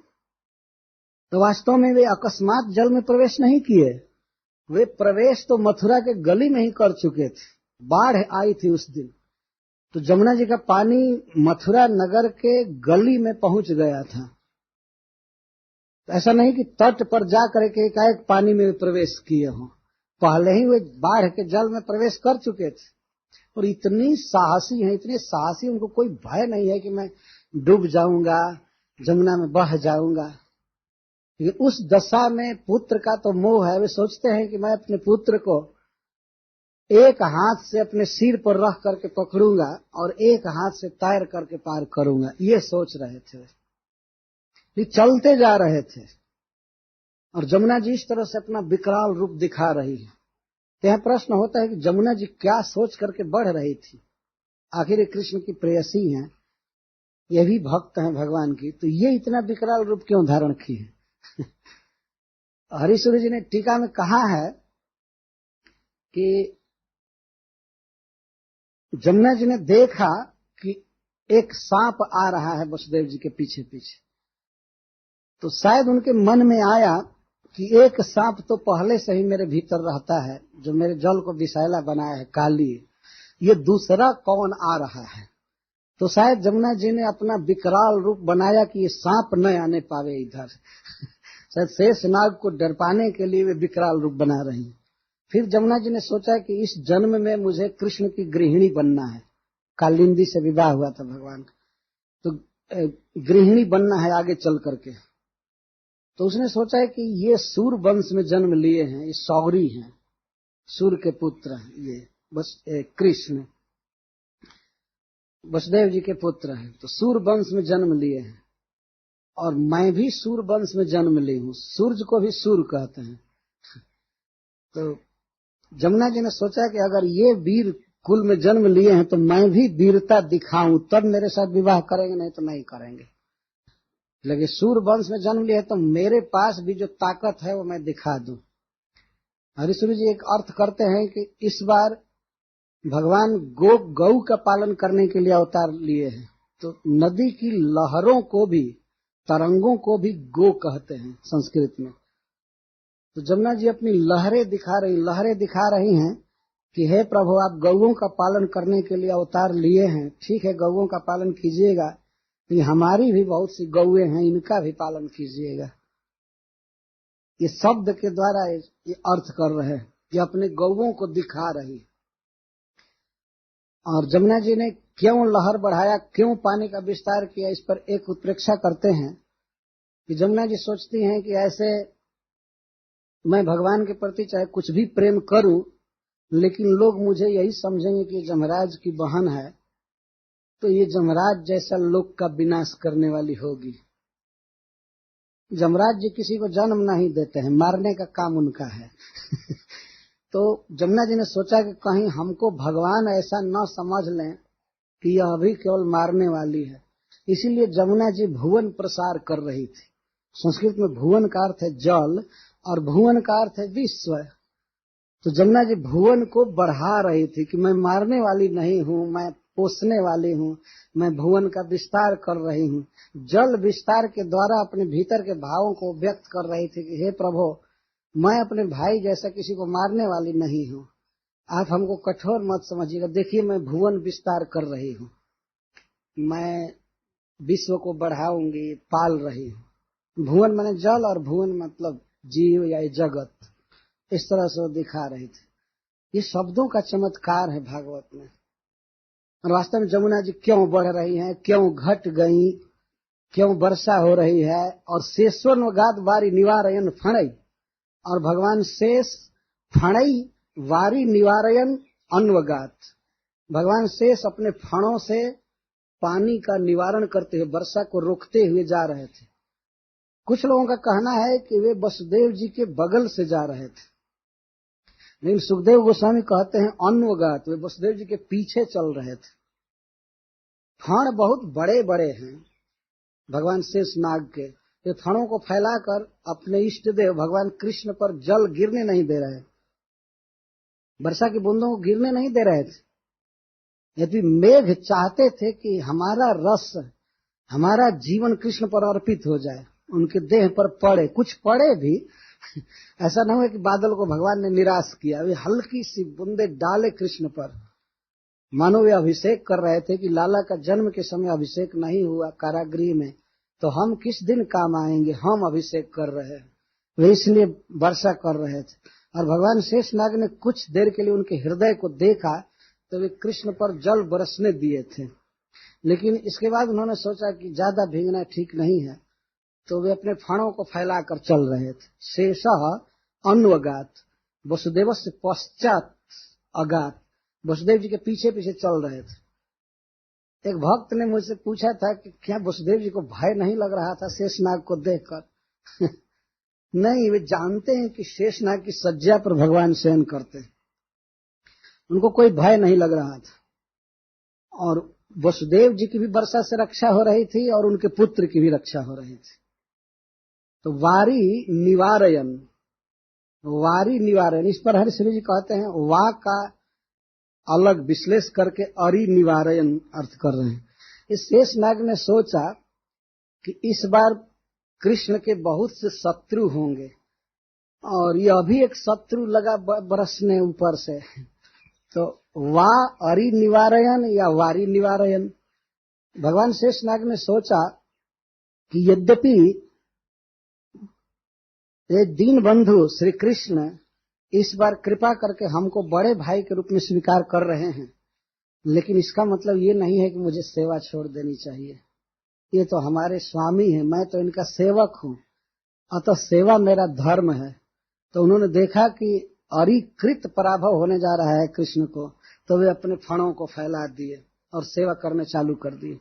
S1: तो वास्तव में वे अकस्मात जल में प्रवेश नहीं किए, वे प्रवेश तो मथुरा के गली में ही कर चुके थे। बाढ़ आई थी उस दिन, तो जमुना जी का पानी मथुरा नगर के गली में पहुंच गया था। तो ऐसा नहीं कि तट पर जा करके एकाएक पानी में प्रवेश किए हों, पहले ही वे बाढ़ के जल में प्रवेश कर चुके थे। और इतनी साहसी हैं, इतने साहसी, उनको कोई भय नहीं है कि मैं डूब जाऊंगा, जमुना में बह जाऊंगा। लेकिन उस दशा में पुत्र का तो मोह है, वे सोचते हैं कि मैं अपने पुत्र को एक हाथ से अपने सिर पर रख करके पकड़ूंगा और एक हाथ से तैर करके पार करूंगा, ये सोच रहे थे। ये चलते जा रहे थे और जमुना जी इस तरह से अपना विकराल रूप दिखा रही है। तो यह प्रश्न होता है कि जमुना जी क्या सोच करके बढ़ रही थी? आखिर ये कृष्ण की प्रेयसी हैं, ये भी भक्त हैं भगवान की, तो ये इतना विकराल रूप क्यों धारण की है? हरिसूरी जी ने टीका में कहा है कि जमुना जी ने देखा कि एक सांप आ रहा है वसुदेव जी के पीछे पीछे, तो शायद उनके मन में आया कि एक सांप तो पहले से ही मेरे भीतर रहता है, जो मेरे जल को विषैला बनाया है काली, ये दूसरा कौन आ रहा है? तो शायद जमुना जी ने अपना विकराल रूप बनाया कि ये सांप न आने पावे इधर। शायद शेष नाग को डर पाने के लिए वे विकराल रूप बना रही हैं। फिर जमुना जी ने सोचा कि इस जन्म में मुझे कृष्ण की गृहिणी बनना है। कालिंदी से विवाह हुआ था भगवान का, तो गृहिणी बनना है आगे चल करके। तो उसने सोचा है कि ये सूर वंश में जन्म लिए हैं, ये सौरी हैं, सूर के पुत्र हैं, ये बस कृष्ण वसुदेव जी के पुत्र हैं, तो सूर वंश में जन्म लिए हैं और मैं भी सूर वंश में जन्म ली हूं, सूर्य को भी सूर कहते हैं। तो जमुना जी ने सोचा कि अगर ये वीर कुल में जन्म लिए हैं तो मैं भी वीरता दिखाऊं, तब मेरे साथ विवाह करेंगे, नहीं तो नहीं करेंगे। लेकिन सूर वंश में जन्म लिया है तो मेरे पास भी जो ताकत है वो मैं दिखा दूं। हरिसूरी जी एक अर्थ करते हैं कि इस बार भगवान गौ का पालन करने के लिए अवतार लिए हैं, तो नदी की लहरों को भी, तरंगों को भी गो कहते हैं संस्कृत में। तो जमुना जी अपनी लहरें दिखा रही हैं कि हे प्रभु, आप गौओं का पालन करने के लिए अवतार लिए हैं, ठीक है गौओं का पालन कीजिएगा, लेकिन हमारी भी बहुत सी गौएं हैं, इनका भी पालन कीजिएगा। ये शब्द के द्वारा ये अर्थ कर रहे हैं कि अपने गौओं को दिखा रही। और जमुना जी ने क्यों लहर बढ़ाया, क्यों पानी का विस्तार किया, इस पर एक उत्प्रेक्षा करते हैं कि जमुना जी सोचती हैं कि ऐसे मैं भगवान के प्रति चाहे कुछ भी प्रेम करूं, लेकिन लोग मुझे यही समझेंगे कि जमराज की बहन है, तो ये जमराज जैसा लोक का विनाश करने वाली होगी। जमराज जी किसी को जन्म नहीं देते हैं, मारने का काम उनका है। तो जमुना जी ने सोचा कि कहीं हमको भगवान ऐसा न समझ लें कि यह अभी केवल मारने वाली है, इसीलिए जमुना जी भुवन प्रसार कर रही थी। संस्कृत में भुवन का अर्थ है जल और भुवन का अर्थ है विश्व। तो जमुना जी भुवन को बढ़ा रही थी कि मैं मारने वाली नहीं हूं, मैं पोसने वाली हूं, मैं भुवन का विस्तार कर रही हूं। जल विस्तार के द्वारा अपने भीतर के भावों को व्यक्त कर रही थी कि हे प्रभु, मैं अपने भाई जैसा किसी को मारने वाली नहीं हूं, आप हमको कठोर मत समझिएगा, देखिए मैं भुवन विस्तार कर रही हूं, मैं विश्व को बढ़ाऊंगी, पाल रही हूं। भुवन माने जल और भुवन मतलब जीव या जगत, इस तरह से वो दिखा रही थी। ये शब्दों का चमत्कार है भागवत में। और वास्तव में जमुना जी क्यों बढ़ रही हैं, क्यों घट गई, क्यों वर्षा हो रही है, और शेषोन्वगात वारी निवारयन फणई, और भगवान शेष फणई वारी निवारयन अन्वगात, भगवान शेष अपने फणों से पानी का निवारण करते हुए, वर्षा को रोकते हुए जा रहे थे। कुछ लोगों का कहना है कि वे वसुदेव जी के बगल से जा रहे थे, लेकिन सुखदेव गोस्वामी कहते हैं अन्वगात, वे वसुदेव जी के पीछे चल रहे थे। फण बहुत बड़े बड़े हैं भगवान शेष नाग के, ये फणों को फैलाकर अपने इष्ट देव भगवान कृष्ण पर जल गिरने नहीं दे रहे, वर्षा की बूंदों को गिरने नहीं दे रहे थे। यदि मेघ चाहते थे कि हमारा रस, हमारा जीवन कृष्ण पर अर्पित हो जाए, उनके देह पर पड़े, कुछ पड़े भी, ऐसा न हो कि बादल को भगवान ने निराश किया, वे हल्की सी बूंदे डाले कृष्ण पर, मानो वे अभिषेक कर रहे थे कि लाला का जन्म के समय अभिषेक नहीं हुआ कारागृह में, तो हम किस दिन काम आएंगे, हम अभिषेक कर रहे हैं, वे इसलिए वर्षा कर रहे थे। और भगवान शेषनाग ने कुछ देर के लिए उनके हृदय को देखा तो वे कृष्ण पर जल बरसने दिए थे, लेकिन इसके बाद उन्होंने सोचा कि ज्यादा भीगना ठीक नहीं है, तो वे अपने फणों को फैलाकर चल रहे थे। शेषः अन्वगात, वसुदेव से पश्चात अगाध वसुदेव जी के पीछे पीछे चल रहे थे। एक भक्त ने मुझसे पूछा था कि क्या वसुदेव जी को भय नहीं लग रहा था शेषनाग को देखकर? नहीं, वे जानते हैं कि शेषनाग की सज्जा पर भगवान शयन करते हैं, उनको कोई भय नहीं लग रहा था। और वसुदेव जी की भी वर्षा से रक्षा हो रही थी और उनके पुत्र की भी रक्षा हो रही थी। तो वारी निवारयन इस पर हरिश्री जी कहते हैं, वा का अलग विश्लेष करके अरि निवारयन अर्थ कर रहे हैं। इस शेषनाग ने सोचा कि इस बार कृष्ण के बहुत से शत्रु होंगे और यह भी एक शत्रु लगा बरसने ऊपर से, तो वा अरि निवारयन या वारी निवारयन। भगवान शेषनाग ने सोचा कि यद्यपि ये दीन बंधु श्री कृष्ण इस बार कृपा करके हमको बड़े भाई के रूप में स्वीकार कर रहे हैं, लेकिन इसका मतलब ये नहीं है कि मुझे सेवा छोड़ देनी चाहिए। ये तो हमारे स्वामी हैं, मैं तो इनका सेवक हूँ, अतः सेवा मेरा धर्म है। तो उन्होंने देखा कि अरिकृत पराभव होने जा रहा है कृष्ण को, तो वे अपने फणों को फैला दिए और सेवा करने चालू कर दिए।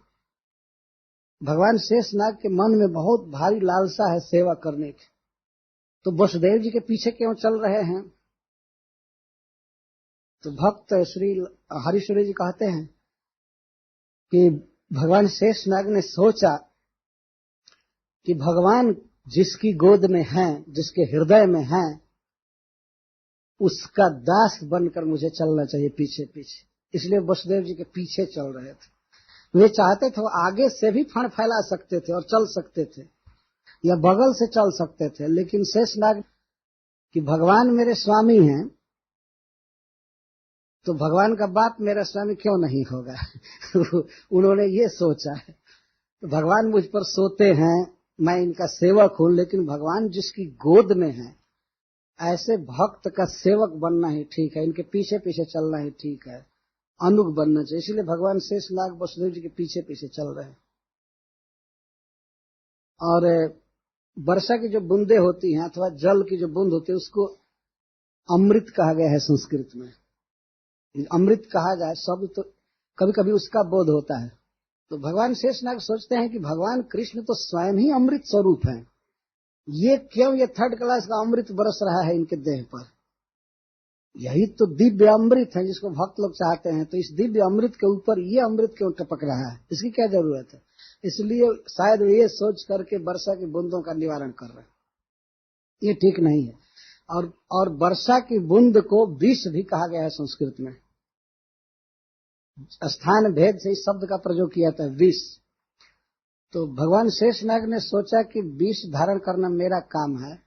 S1: भगवान शेषनाग के मन में बहुत भारी लालसा है सेवा करने की, तो वसुदेव जी के पीछे क्यों चल रहे हैं? तो भक्त श्री हरिश्वरी जी कहते हैं कि भगवान शेषनाग ने सोचा कि भगवान जिसकी गोद में हैं, जिसके हृदय में हैं, उसका दास बनकर मुझे चलना चाहिए पीछे पीछे। इसलिए वसुदेव जी के पीछे चल रहे थे। वे चाहते थे वो आगे से भी फण फैला सकते थे और चल सकते थे या बगल से चल सकते थे, लेकिन शेषनाग कि भगवान मेरे स्वामी हैं तो भगवान का बाप मेरा स्वामी क्यों नहीं होगा? उन्होंने ये सोचा है। तो भगवान मुझ पर सोते हैं, मैं इनका सेवक हूं, लेकिन भगवान जिसकी गोद में है ऐसे भक्त का सेवक बनना ही ठीक है, इनके पीछे पीछे चलना ही ठीक है, अनुग बनना चाहिए। इसलिए भगवान शेषनाग वसुदेव जी के पीछे पीछे चल रहे हैं। और वर्षा की जो बूंदे होती हैं अथवा जल की जो बूंद होती है उसको अमृत कहा गया है संस्कृत में। अमृत कहा जाए शब्द तो कभी कभी उसका बोध होता है। तो भगवान शेषनाग सोचते हैं कि भगवान कृष्ण तो स्वयं ही अमृत स्वरूप है, ये क्यों ये थर्ड क्लास का अमृत बरस रहा है इनके देह पर? यही तो दिव्य अमृत है जिसको भक्त लोग चाहते हैं, तो इस दिव्य अमृत के ऊपर ये अमृत क्यों टपक रहा है, इसकी क्या जरूरत है? इसलिए शायद ये सोच करके वर्षा की बूंदों का निवारण कर रहे हैं। ये ठीक नहीं है। और वर्षा की बूंद को विष भी कहा गया है संस्कृत में। स्थान भेद से इस शब्द का प्रयोग किया था, विष। तो भगवान शेषनाग ने सोचा कि विष धारण करना मेरा काम है,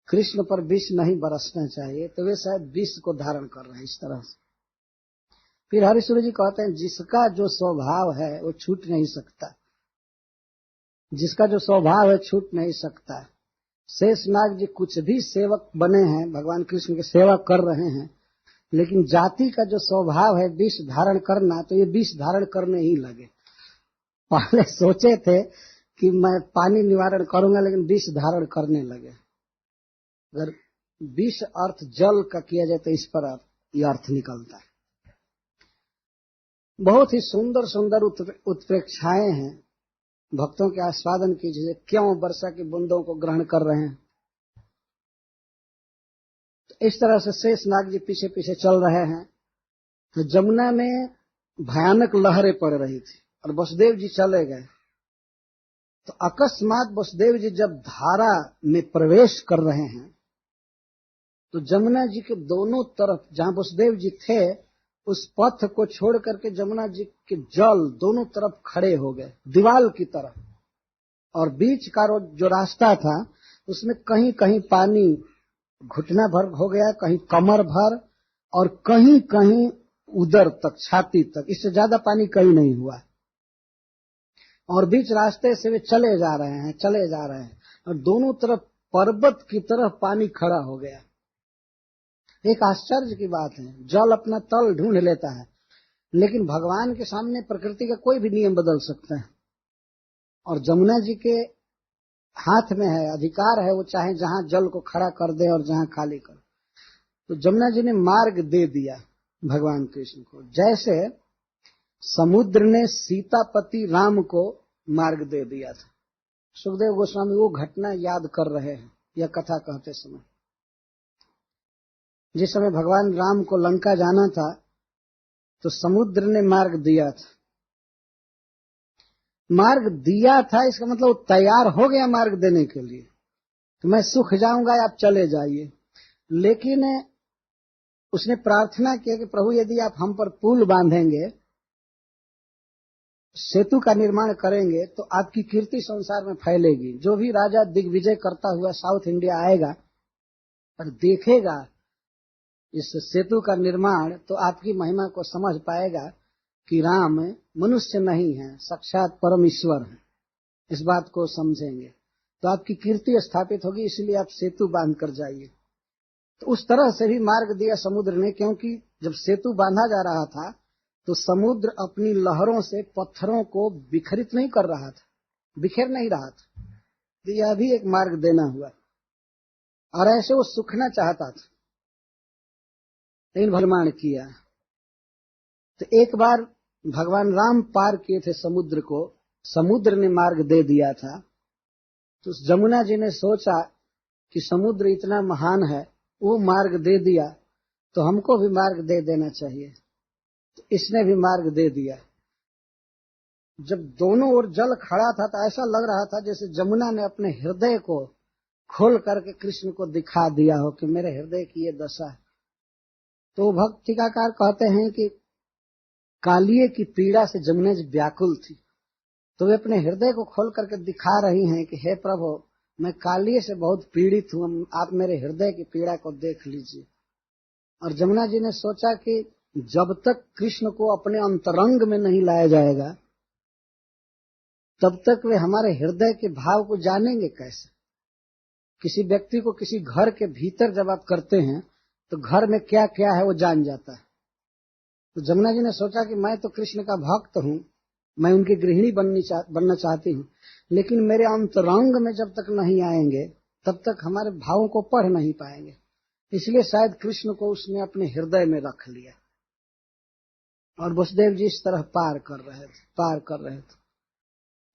S1: कृष्ण पर विष नहीं बरसना चाहिए, तो वे शायद विष को धारण कर रहे हैं इस तरह से। फिर हरिश्वरी जी कहते हैं जिसका जो स्वभाव है वो छूट नहीं सकता, जिसका जो स्वभाव है छूट नहीं सकता। शेषनाग जी कुछ भी सेवक बने हैं, भगवान कृष्ण की सेवा कर रहे हैं, लेकिन जाति का जो स्वभाव है विष धारण करना, तो ये विष धारण करने ही लगे। पहले सोचे थे कि मैं पानी निवारण करूंगा, लेकिन विष धारण करने लगे। अगर विष अर्थ जल का किया जाए तो इस पर यह अर्थ निकलता है। बहुत ही सुंदर सुंदर उत्प्रेक्षाएं हैं भक्तों के आस्वादन कीजिए, क्यों वर्षा की बूंदों को ग्रहण कर रहे हैं। तो इस तरह से शेषनाग जी पीछे पीछे चल रहे हैं। तो जमुना में भयानक लहरें पड़ रही थी और वसुदेव जी चले गए। तो अकस्मात वसुदेव जी जब धारा में प्रवेश कर रहे हैं तो जमुना जी के दोनों तरफ जहां वसुदेव जी थे उस पथ को छोड़ करके जमुना जी के जल दोनों तरफ खड़े हो गए दीवाल की तरफ, और बीच का जो रास्ता था उसमें कहीं कहीं पानी घुटना भर हो गया, कहीं कमर भर और कहीं कहीं उदर तक, छाती तक, इससे ज्यादा पानी कहीं नहीं हुआ। और बीच रास्ते से वे चले जा रहे हैं और दोनों तरफ पर्वत की तरफ पानी खड़ा हो गया। एक आश्चर्य की बात है, जल अपना तल ढूंढ लेता है, लेकिन भगवान के सामने प्रकृति का कोई भी नियम बदल सकता है। और जमुना जी के हाथ में है, अधिकार है, वो चाहे जहां जल को खड़ा कर दे और जहां खाली कर। तो जमुना जी ने मार्ग दे दिया भगवान कृष्ण को, जैसे समुद्र ने सीतापति राम को मार्ग दे दिया था। सुखदेव गोस्वामी वो घटना याद कर रहे हैं यह कथा कहते समय। जिस समय भगवान राम को लंका जाना था तो समुद्र ने मार्ग दिया था। मार्ग दिया था इसका मतलब वो तैयार हो गया मार्ग देने के लिए, तो मैं सुख जाऊंगा, आप चले जाइए। लेकिन उसने प्रार्थना की कि प्रभु यदि आप हम पर पुल बांधेंगे, सेतु का निर्माण करेंगे, तो आपकी कीर्ति संसार में फैलेगी। जो भी राजा दिग्विजय करता हुआ साउथ इंडिया आएगा और देखेगा इस सेतु का निर्माण, तो आपकी महिमा को समझ पाएगा कि राम मनुष्य नहीं है, साक्षात परम ईश्वर है। इस बात को समझेंगे तो आपकी कीर्ति स्थापित होगी, इसलिए आप सेतु बांध कर जाइए। तो उस तरह से भी मार्ग दिया समुद्र ने, क्योंकि जब सेतु बांधा जा रहा था तो समुद्र अपनी लहरों से पत्थरों को बिखरित नहीं कर रहा था, बिखेर नहीं रहा था। तो यह भी एक मार्ग देना हुआ, और ऐसे वो सूखना चाहता था, लेकिन भगवान किया। तो एक बार भगवान राम पार किए थे समुद्र को, समुद्र ने मार्ग दे दिया था। तो जमुना जी ने सोचा कि समुद्र इतना महान है, वो मार्ग दे दिया तो हमको भी मार्ग दे देना चाहिए। तो इसने भी मार्ग दे दिया। जब दोनों ओर जल खड़ा था तो ऐसा लग रहा था जैसे जमुना ने अपने हृदय को खोल करके कृष्ण को दिखा दिया हो कि मेरे हृदय की ये दशा है। तो भक्त टीकाकार कहते हैं कि कालिये की पीड़ा से जमुना जी व्याकुल थी, तो वे अपने हृदय को खोल करके दिखा रही हैं कि हे प्रभु, मैं कालिये से बहुत पीड़ित हूँ, आप मेरे हृदय की पीड़ा को देख लीजिए। और जमुना जी ने सोचा कि जब तक कृष्ण को अपने अंतरंग में नहीं लाया जाएगा, तब तक वे हमारे हृदय के भाव को जानेंगे कैसे। किसी व्यक्ति को किसी घर के भीतर जब आप करते हैं तो घर में क्या क्या है वो जान जाता है। तो जमुना जी ने सोचा कि मैं तो कृष्ण का भक्त हूँ, मैं उनकी गृहिणी बनना चाहती हूँ, लेकिन मेरे अंतरंग में जब तक नहीं आएंगे तब तक हमारे भावों को पढ़ नहीं पाएंगे। इसलिए शायद कृष्ण को उसने अपने हृदय में रख लिया। और वसुदेव जी इस तरह पार कर रहे थे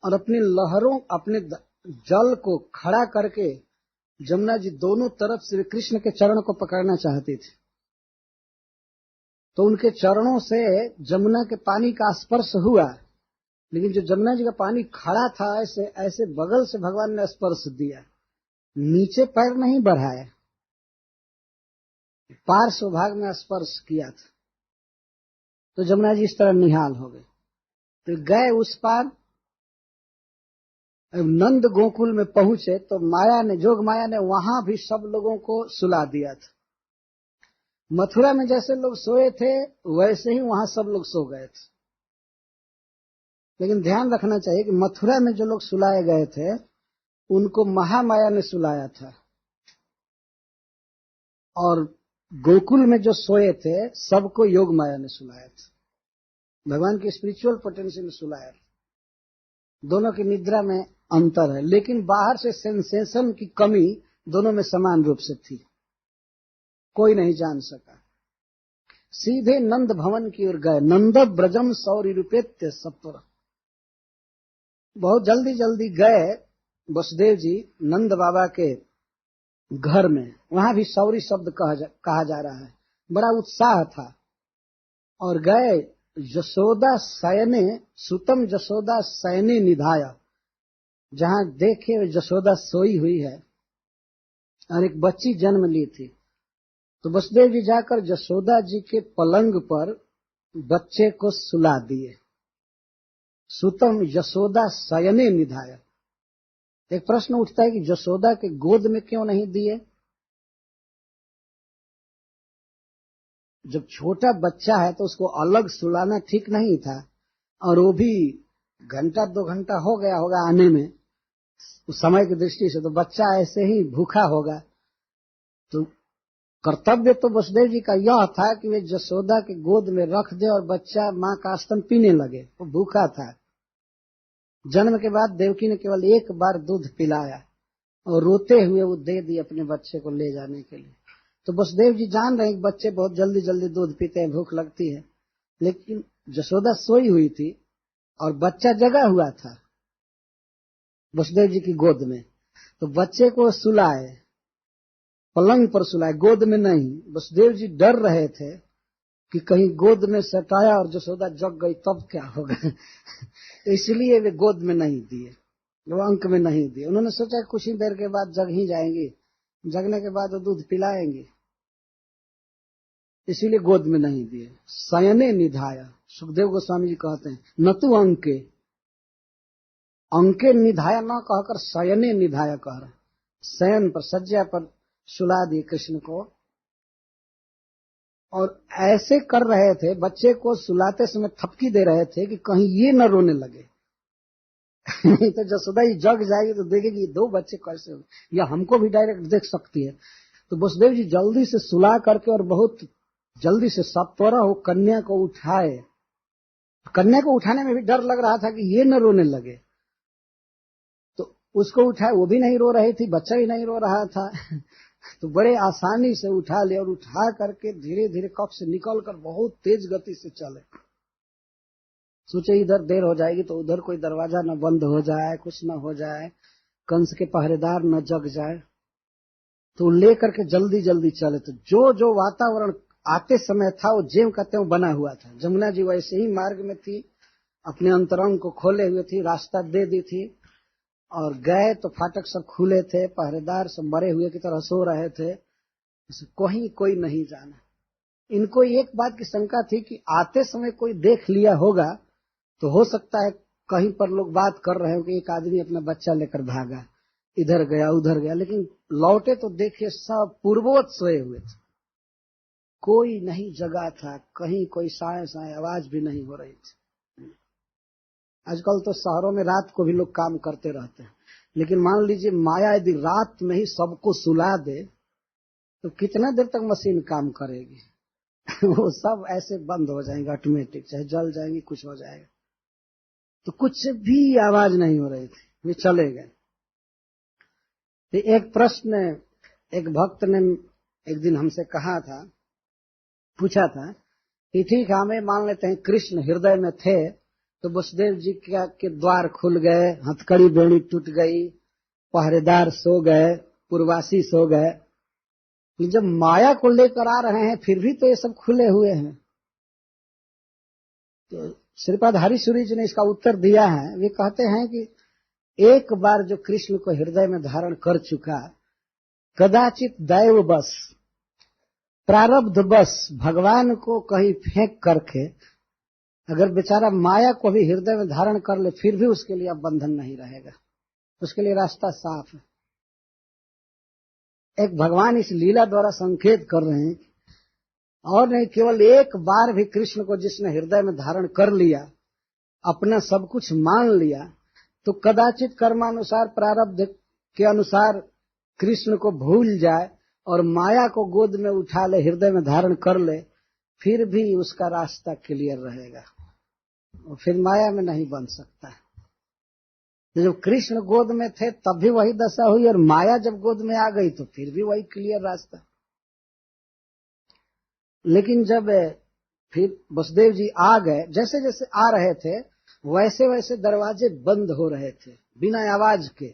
S1: और अपनी लहरों, अपने जल को खड़ा करके जमुना जी दोनों तरफ से कृष्ण के चरण को पकड़ना चाहती थी। तो उनके चरणों से जमुना के पानी का स्पर्श हुआ, लेकिन जो जमुना जी का पानी खड़ा था, ऐसे ऐसे बगल से भगवान ने स्पर्श दिया, नीचे पैर नहीं बढ़ाया, पार्श्व भाग में स्पर्श किया था। तो जमुना जी इस तरह निहाल हो गए। तो गए उस पार, नंद गोकुल में पहुंचे तो माया ने, जोग माया ने वहां भी सब लोगों को सुला दिया था। मथुरा में जैसे लोग सोए थे वैसे ही वहां सब लोग सो गए थे। लेकिन ध्यान रखना चाहिए कि मथुरा में जो लोग सुलाए गए थे उनको महामाया ने सुलाया था, और गोकुल में जो सोए थे सबको योग माया ने सुलाया था, भगवान की स्पिरिचुअल पोटेंशियल में सुलाया था। दोनों की निद्रा में अंतर है, लेकिन बाहर से सेंसेशन की कमी दोनों में समान रूप से थी, कोई नहीं जान सका। सीधे नंद भवन की ओर गए। नंद ब्रजम सौरी रूपेत्य सत्वर। बहुत जल्दी जल्दी गए वसुदेव जी नंद बाबा के घर में। वहां भी सौरी शब्द कहा जा रहा है, बड़ा उत्साह था। और गए यशोदा शयने, सुतम यशोदा शयने निधाया, जहां देखे यशोदा सोई हुई है और एक बच्ची जन्म ली थी। तो वसुदेव जी जाकर यशोदा जी के पलंग पर बच्चे को सुला दिए। सुतम यशोदा शयने निधाया। एक प्रश्न उठता है कि यशोदा के गोद में क्यों नहीं दिए? जब छोटा बच्चा है तो उसको अलग सुलाना ठीक नहीं था, और वो भी घंटा 2 घंटा हो गया होगा आने में, उस समय की दृष्टि से तो बच्चा ऐसे ही भूखा होगा। तो कर्तव्य तो वसुदेव जी का यह था कि वे यशोदा के गोद में रख दे और बच्चा मां का स्तन पीने लगे। वो भूखा था। जन्म के बाद देवकी ने केवल एक बार दूध पिलाया और रोते हुए वो दे दी अपने बच्चे को ले जाने के लिए। तो वसुदेव जी जान रहे हैं कि बच्चे बहुत जल्दी जल्दी दूध पीते हैं, भूख लगती है, लेकिन यशोदा सोई हुई थी और बच्चा जगा हुआ था वसुदेव जी की गोद में। तो बच्चे को सुलाए, पलंग पर सुलाए, गोद में नहीं। वसुदेव जी डर रहे थे कि कहीं गोद में सटाया और यशोदा जग गई तब क्या होगा। इसलिए वे गोद में नहीं दिए, वो अंक में नहीं दिए। उन्होंने सोचा कुछ ही देर के बाद जग ही जाएंगे, जगने के बाद वो दूध पिलाएंगे, इसीलिए गोद में नहीं दिए। शयने निधाया, सुखदेव गोस्वामी जी कहते हैं, न तू अंके, अंके निधाया न कहकर शयने निधाया कह रहे, शयन पर, सज्जा पर सुला दिए कृष्ण को। और ऐसे कर रहे थे, बच्चे को सुलाते समय थपकी दे रहे थे कि कहीं ये न रोने लगे। तो जसोदा ही जग जाएगी तो देखेगी दो बच्चे कैसे हो, या हमको भी डायरेक्ट देख सकती है। तो वसुदेव जी जल्दी से सुला करके और बहुत जल्दी से सत्वरा हो कन्या को उठाए। कन्या को उठाने में भी डर लग रहा था कि ये न रोने लगे, तो उसको उठाए, वो भी नहीं रो रही थी, बच्चा भी नहीं रो रहा था। तो बड़े आसानी से उठा लिया और उठा करके धीरे धीरे कक्ष से निकल कर बहुत तेज गति से चले। सोचे इधर देर हो जाएगी तो उधर कोई दरवाजा न बंद हो जाए, कुछ न हो जाए, कंस के पहरेदार न जग जाए। तो लेकर के जल्दी जल्दी चले। तो जो जो वातावरण आते समय था वो जेम का त्यों बना हुआ था। जमुना जी वैसे ही मार्ग में थी, अपने अंतरंग को खोले हुए थी, रास्ता दे दी थी, और गए तो फाटक सब खुले थे, पहरेदार सब मरे हुए की तरह सो रहे थे, कहीं कोई नहीं जाना। इनको एक बात की शंका थी कि आते समय कोई देख लिया होगा तो हो सकता है कहीं पर लोग बात कर रहे हो कि एक आदमी अपना बच्चा लेकर भागा, इधर गया उधर गया, लेकिन लौटे तो देखिए सब पूर्ववत सोए हुए थे, कोई नहीं जगा था, कहीं कोई साए साए आवाज भी नहीं हो रही थी। आजकल तो शहरों में रात को भी लोग काम करते रहते हैं, लेकिन मान लीजिए माया यदि रात में ही सबको सुला दे तो कितना देर तक मशीन काम करेगी। वो सब ऐसे बंद हो जाएंगे ऑटोमेटिक, चाहे जल जाएंगी, कुछ हो जाएगा। तो कुछ भी आवाज नहीं हो रही थी, वे चले गए। तो एक प्रश्न एक भक्त ने एक दिन हमसे कहा था, पूछा था कि ठीक है, हमें मान लेते हैं कृष्ण हृदय में थे, तो वसुदेव जी के द्वार खुल गए, हथकड़ी बेड़ी टूट गई, पहरेदार सो गए, पूर्वासी सो गए, जब माया को लेकर आ रहे हैं फिर भी तो ये सब खुले हुए हैं। तो श्रीपाद हरिसूरी जी ने इसका उत्तर दिया है। वे कहते हैं कि एक बार जो कृष्ण को हृदय में धारण कर चुका, कदाचित दैव बस, प्रारब्ध बस भगवान को कहीं फेंक करके अगर बेचारा माया को भी हृदय में धारण कर ले फिर भी उसके लिए अब बंधन नहीं रहेगा, उसके लिए रास्ता साफ है। एक भगवान इस लीला द्वारा संकेत कर रहे हैं, और नहीं केवल एक बार भी कृष्ण को जिसने हृदय में धारण कर लिया, अपना सब कुछ मान लिया, तो कदाचित कर्मानुसार प्रारब्ध के अनुसार कृष्ण को भूल जाए और माया को गोद में उठा ले, हृदय में धारण कर ले, फिर भी उसका रास्ता क्लियर रहेगा, और फिर माया में नहीं बन सकता। जब कृष्ण गोद में थे तब भी वही दशा हुई, और माया जब गोद में आ गई तो फिर भी वही क्लियर रास्ता। लेकिन जब फिर वसुदेव जी आ गए, जैसे जैसे आ रहे थे वैसे वैसे दरवाजे बंद हो रहे थे बिना आवाज के।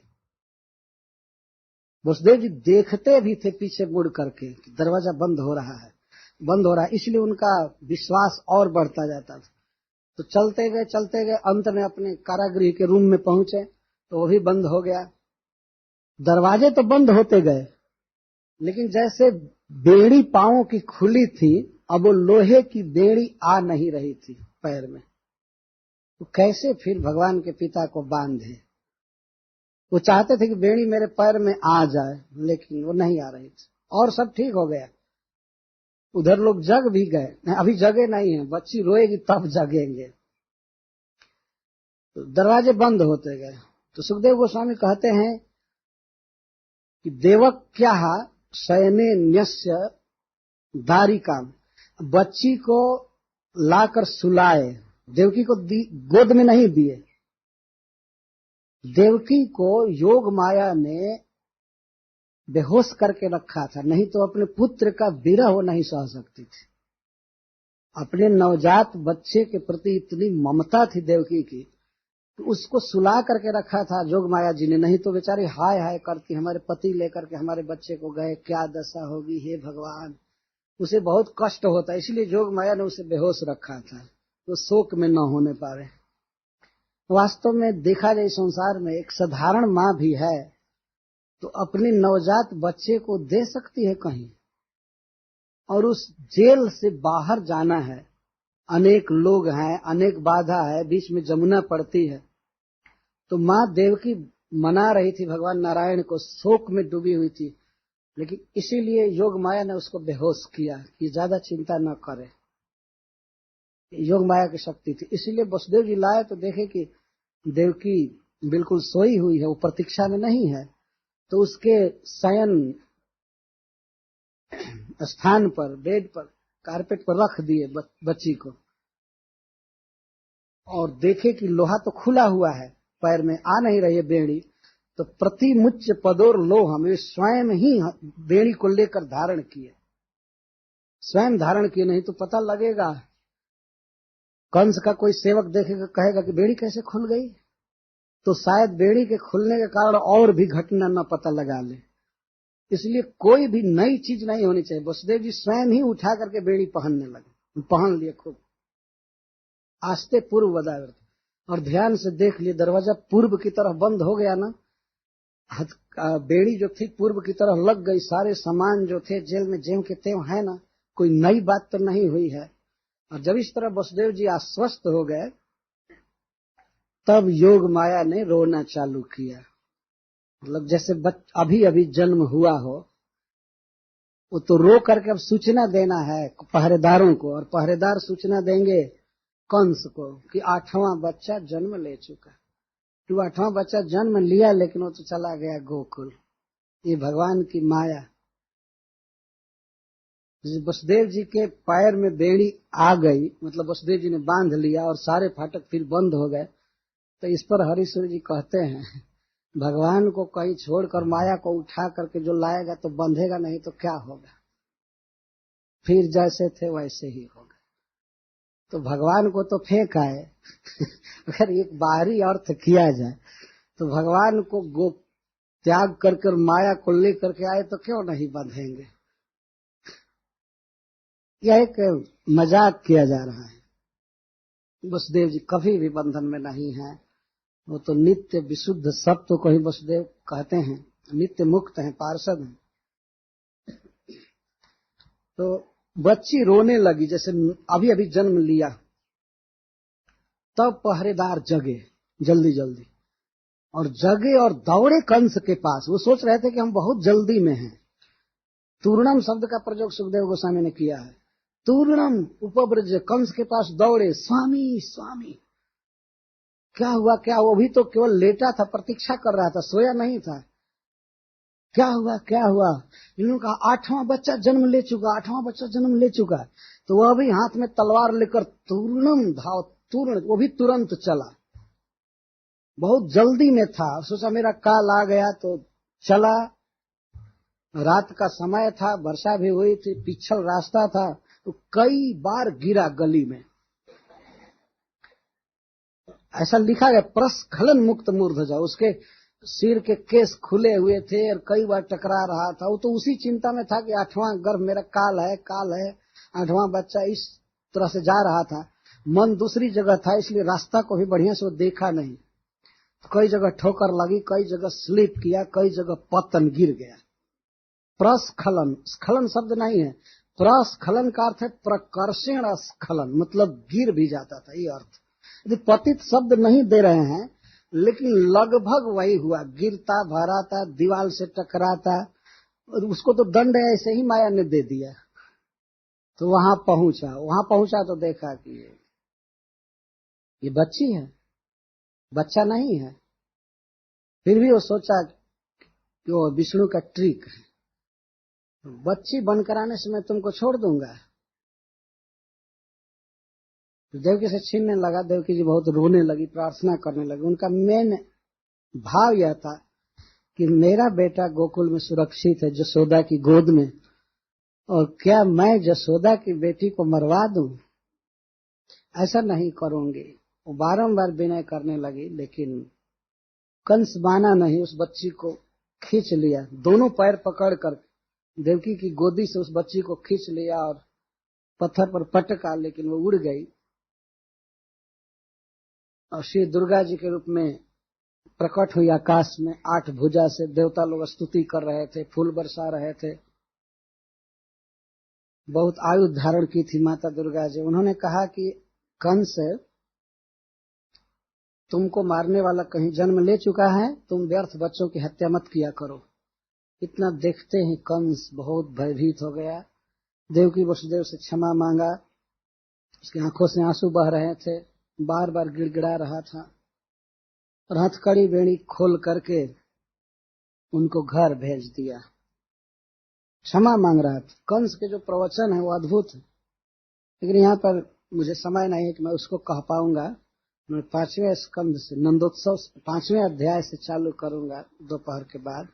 S1: वसुदेव जी देखते भी थे पीछे मुड़ करके कि दरवाजा बंद हो रहा है, बंद हो रहा है, इसलिए उनका विश्वास और बढ़ता जाता था। तो चलते गए, अंत में अपने कारागृह के रूम में पहुंचे तो वो भी बंद हो गया। दरवाजे तो बंद होते गए, लेकिन जैसे बेड़ी पांवों की खुली थी, अब वो लोहे की बेड़ी आ नहीं रही थी पैर में। तो कैसे फिर भगवान के पिता को बांधे? वो चाहते थे कि बेड़ी मेरे पैर में आ जाए, लेकिन वो नहीं आ रही थी, और सब ठीक हो गया। उधर लोग जग भी गए, अभी जगे नहीं है, बच्ची रोएगी तब जगेंगे। तो दरवाजे बंद होते गए। तो सुखदेव गोस्वामी कहते हैं कि देवक्या शयने न्यस्य दारिकाम, बच्ची को लाकर सुलाए, देवकी को गोद में नहीं दिए, देवकी को योग माया ने बेहोश करके रखा था, नहीं तो अपने पुत्र का विरह वो नहीं सह सकती थी। अपने नवजात बच्चे के प्रति इतनी ममता थी देवकी की, तो उसको सुला करके रखा था जोग माया जी ने, नहीं तो बेचारी हाय हाय करती, हमारे पति लेकर के हमारे बच्चे को गए, क्या दशा होगी हे भगवान, उसे बहुत कष्ट होता, इसलिए जोग माया ने उसे बेहोश रखा था, तो शोक में न होने पाए। वास्तव में देखा जाए संसार में एक साधारण माँ भी है तो अपने नवजात बच्चे को दे सकती है कहीं, और उस जेल से बाहर जाना है, अनेक लोग हैं, अनेक बाधा है, बीच में जमुना पड़ती है, तो माँ देवकी मना रही थी भगवान नारायण को, शोक में डूबी हुई थी, लेकिन इसीलिए योग माया ने उसको बेहोश किया कि ज्यादा चिंता न करे। योग माया की शक्ति थी, इसीलिए वसुदेव जी लाए तो देखे कि देवकी बिल्कुल सोई हुई है, वो प्रतीक्षा में नहीं है, तो उसके शयन स्थान पर, बेड पर, कारपेट पर रख दिए बच्ची को, और देखे कि लोहा तो खुला हुआ है, पैर में आ नहीं रही है बेड़ी, तो प्रति मुच्च पदोर लोह, वे स्वयं ही बेड़ी को लेकर धारण किए, स्वयं धारण किए, नहीं तो पता लगेगा, कंस का कोई सेवक देखेगा कहेगा कि बेड़ी कैसे खुल गई, तो शायद बेड़ी के खुलने के कारण और भी घटना न पता लगा ले, इसलिए कोई भी नई चीज नहीं होनी चाहिए। वसुदेव जी स्वयं ही उठा करके बेड़ी पहनने लगे, पहन लिए खूब आस्ते पूर्व वदावर्त, और ध्यान से देख लिए दरवाजा पूर्व की तरफ बंद हो गया ना, बेड़ी जो थी पूर्व की तरफ लग गई, सारे सामान जो थे जेल में जेम के त्यों है ना, कोई नई बात तो नहीं हुई है। और जब इस तरह वसुदेव जी आश्वस्त हो गए, तब योग माया ने रोना चालू किया, मतलब जैसे अभी अभी जन्म हुआ हो, वो तो रो करके अब सूचना देना है पहरेदारों को, और पहरेदार सूचना देंगे कंस को कि 8वां बच्चा जन्म ले चुका, तो 8वां बच्चा जन्म लिया लेकिन वो तो चला गया गोकुल। ये भगवान की माया। वसुदेव जी के पैर में बेड़ी आ गई, मतलब वसुदेव जी ने बांध लिया और सारे फाटक फिर बंद हो गए, तो इस पर हरिश्वर जी कहते हैं भगवान को कहीं छोड़कर माया को उठा करके जो लाएगा तो बंधेगा नहीं तो क्या होगा, फिर जैसे थे वैसे ही होगा। तो भगवान को तो फेंक आए अगर एक बाहरी अर्थ किया जाए तो भगवान को गो त्याग करके माया को लेकर के आए तो क्यों नहीं बंधेंगे। यह एक मजाक किया जा रहा है। वसुदेव जी कभी भी बंधन में नहीं है, वो तो नित्य विशुद्ध सत्व को ही वसुदेव कहते हैं, नित्य मुक्त हैं, पार्षद हैं। तो बच्ची रोने लगी, जैसे अभी अभी जन्म लिया, तब पहरेदार जगे जल्दी जल्दी, और जगे और दौड़े कंस के पास। वो सोच रहे थे कि हम बहुत जल्दी में हैं। तूर्णम शब्द का प्रयोग सुखदेव गोस्वामी ने किया है, तूर्णम उपब्रज, कंस के पास दौड़े, स्वामी स्वामी। क्या हुआ क्या, वो भी तो केवल लेटा था, प्रतीक्षा कर रहा था, सोया नहीं था। क्या हुआ क्या हुआ, इन्होंने कहा 8वां बच्चा जन्म ले चुका, 8वां बच्चा जन्म ले चुका। तो वह भी हाथ में तलवार लेकर तूर्णम धाव, तूर्ण, वो भी तुरंत चला, बहुत जल्दी में था, सोचा मेरा काल आ गया तो चला। रात का समय था, वर्षा भी हुई थी, पिछल रास्ता था, तो कई बार गिरा गली में। ऐसा लिखा गया प्रस्खलन मुक्त मूर्धजा, उसके सिर के केस खुले हुए थे और कई बार टकरा रहा था। वो तो उसी चिंता में था कि 8वां गर्भ मेरा काल है, काल है, 8वां बच्चा, इस तरह से जा रहा था। मन दूसरी जगह था, इसलिए रास्ता को भी बढ़िया से वो देखा नहीं। तो कई जगह ठोकर लगी, कई जगह स्लिप किया, कई जगह पतन, गिर गया। प्रस्खलन, स्खलन शब्द नहीं है, प्रस्खलन का अर्थ है प्रकर्षण स्खलन, मतलब गिर भी जाता था, ये अर्थ। यदि पतित शब्द नहीं दे रहे हैं, लेकिन लगभग वही हुआ, गिरता, भराता, दीवार से टकराता, और उसको तो दंड ऐसे ही माया ने दे दिया। तो वहां पहुंचा तो देखा कि ये बच्ची है, बच्चा नहीं है। फिर भी वो सोचा कि वो विष्णु का ट्रिक है, बच्ची बनकर आने से मैं तुमको छोड़ दूंगा। तो देवकी से छीनने लगा, देवकी जी बहुत रोने लगी, प्रार्थना करने लगी। उनका मेन भाव यह था कि मेरा बेटा गोकुल में सुरक्षित है जसोदा की गोद में, और क्या मैं जसोदा की बेटी को मरवा दूं? ऐसा नहीं करूंगी। वो बारंबार विनय करने लगी, लेकिन कंस माना नहीं। उस बच्ची को खींच लिया, दोनों पैर पकड़कर देवकी की गोदी से उस बच्ची को खींच लिया और पत्थर पर पटका, लेकिन वो उड़ गई और श्री दुर्गा जी के रूप में प्रकट हुई आकाश में। 8 भुजा से देवता लोग स्तुति कर रहे थे, फूल बरसा रहे थे। बहुत आयु धारण की थी माता दुर्गा जी। उन्होंने कहा कि कंस, तुमको मारने वाला कहीं जन्म ले चुका है, तुम व्यर्थ बच्चों की हत्या मत किया करो। इतना देखते ही कंस बहुत भयभीत हो गया। देवकी वसुदेव से क्षमा मांगा, उसकी आंखों से आंसू बह रहे थे, बार बार गिड़गिड़ा रहा था और हथकड़ी बेड़ी खोल करके उनको घर भेज दिया। क्षमा मांग रहा था। कंस के जो प्रवचन है वो अद्भुत है, लेकिन यहाँ पर मुझे समय नहीं है कि मैं उसको कह पाऊंगा। मैं 5वें स्कंद से, नंदोत्सव 5वें अध्याय से चालू करूंगा दोपहर के बाद।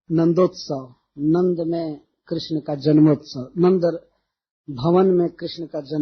S1: नंदोत्सव, नंद में कृष्ण का जन्मोत्सव, नंद भवन में कृष्ण का जन्म।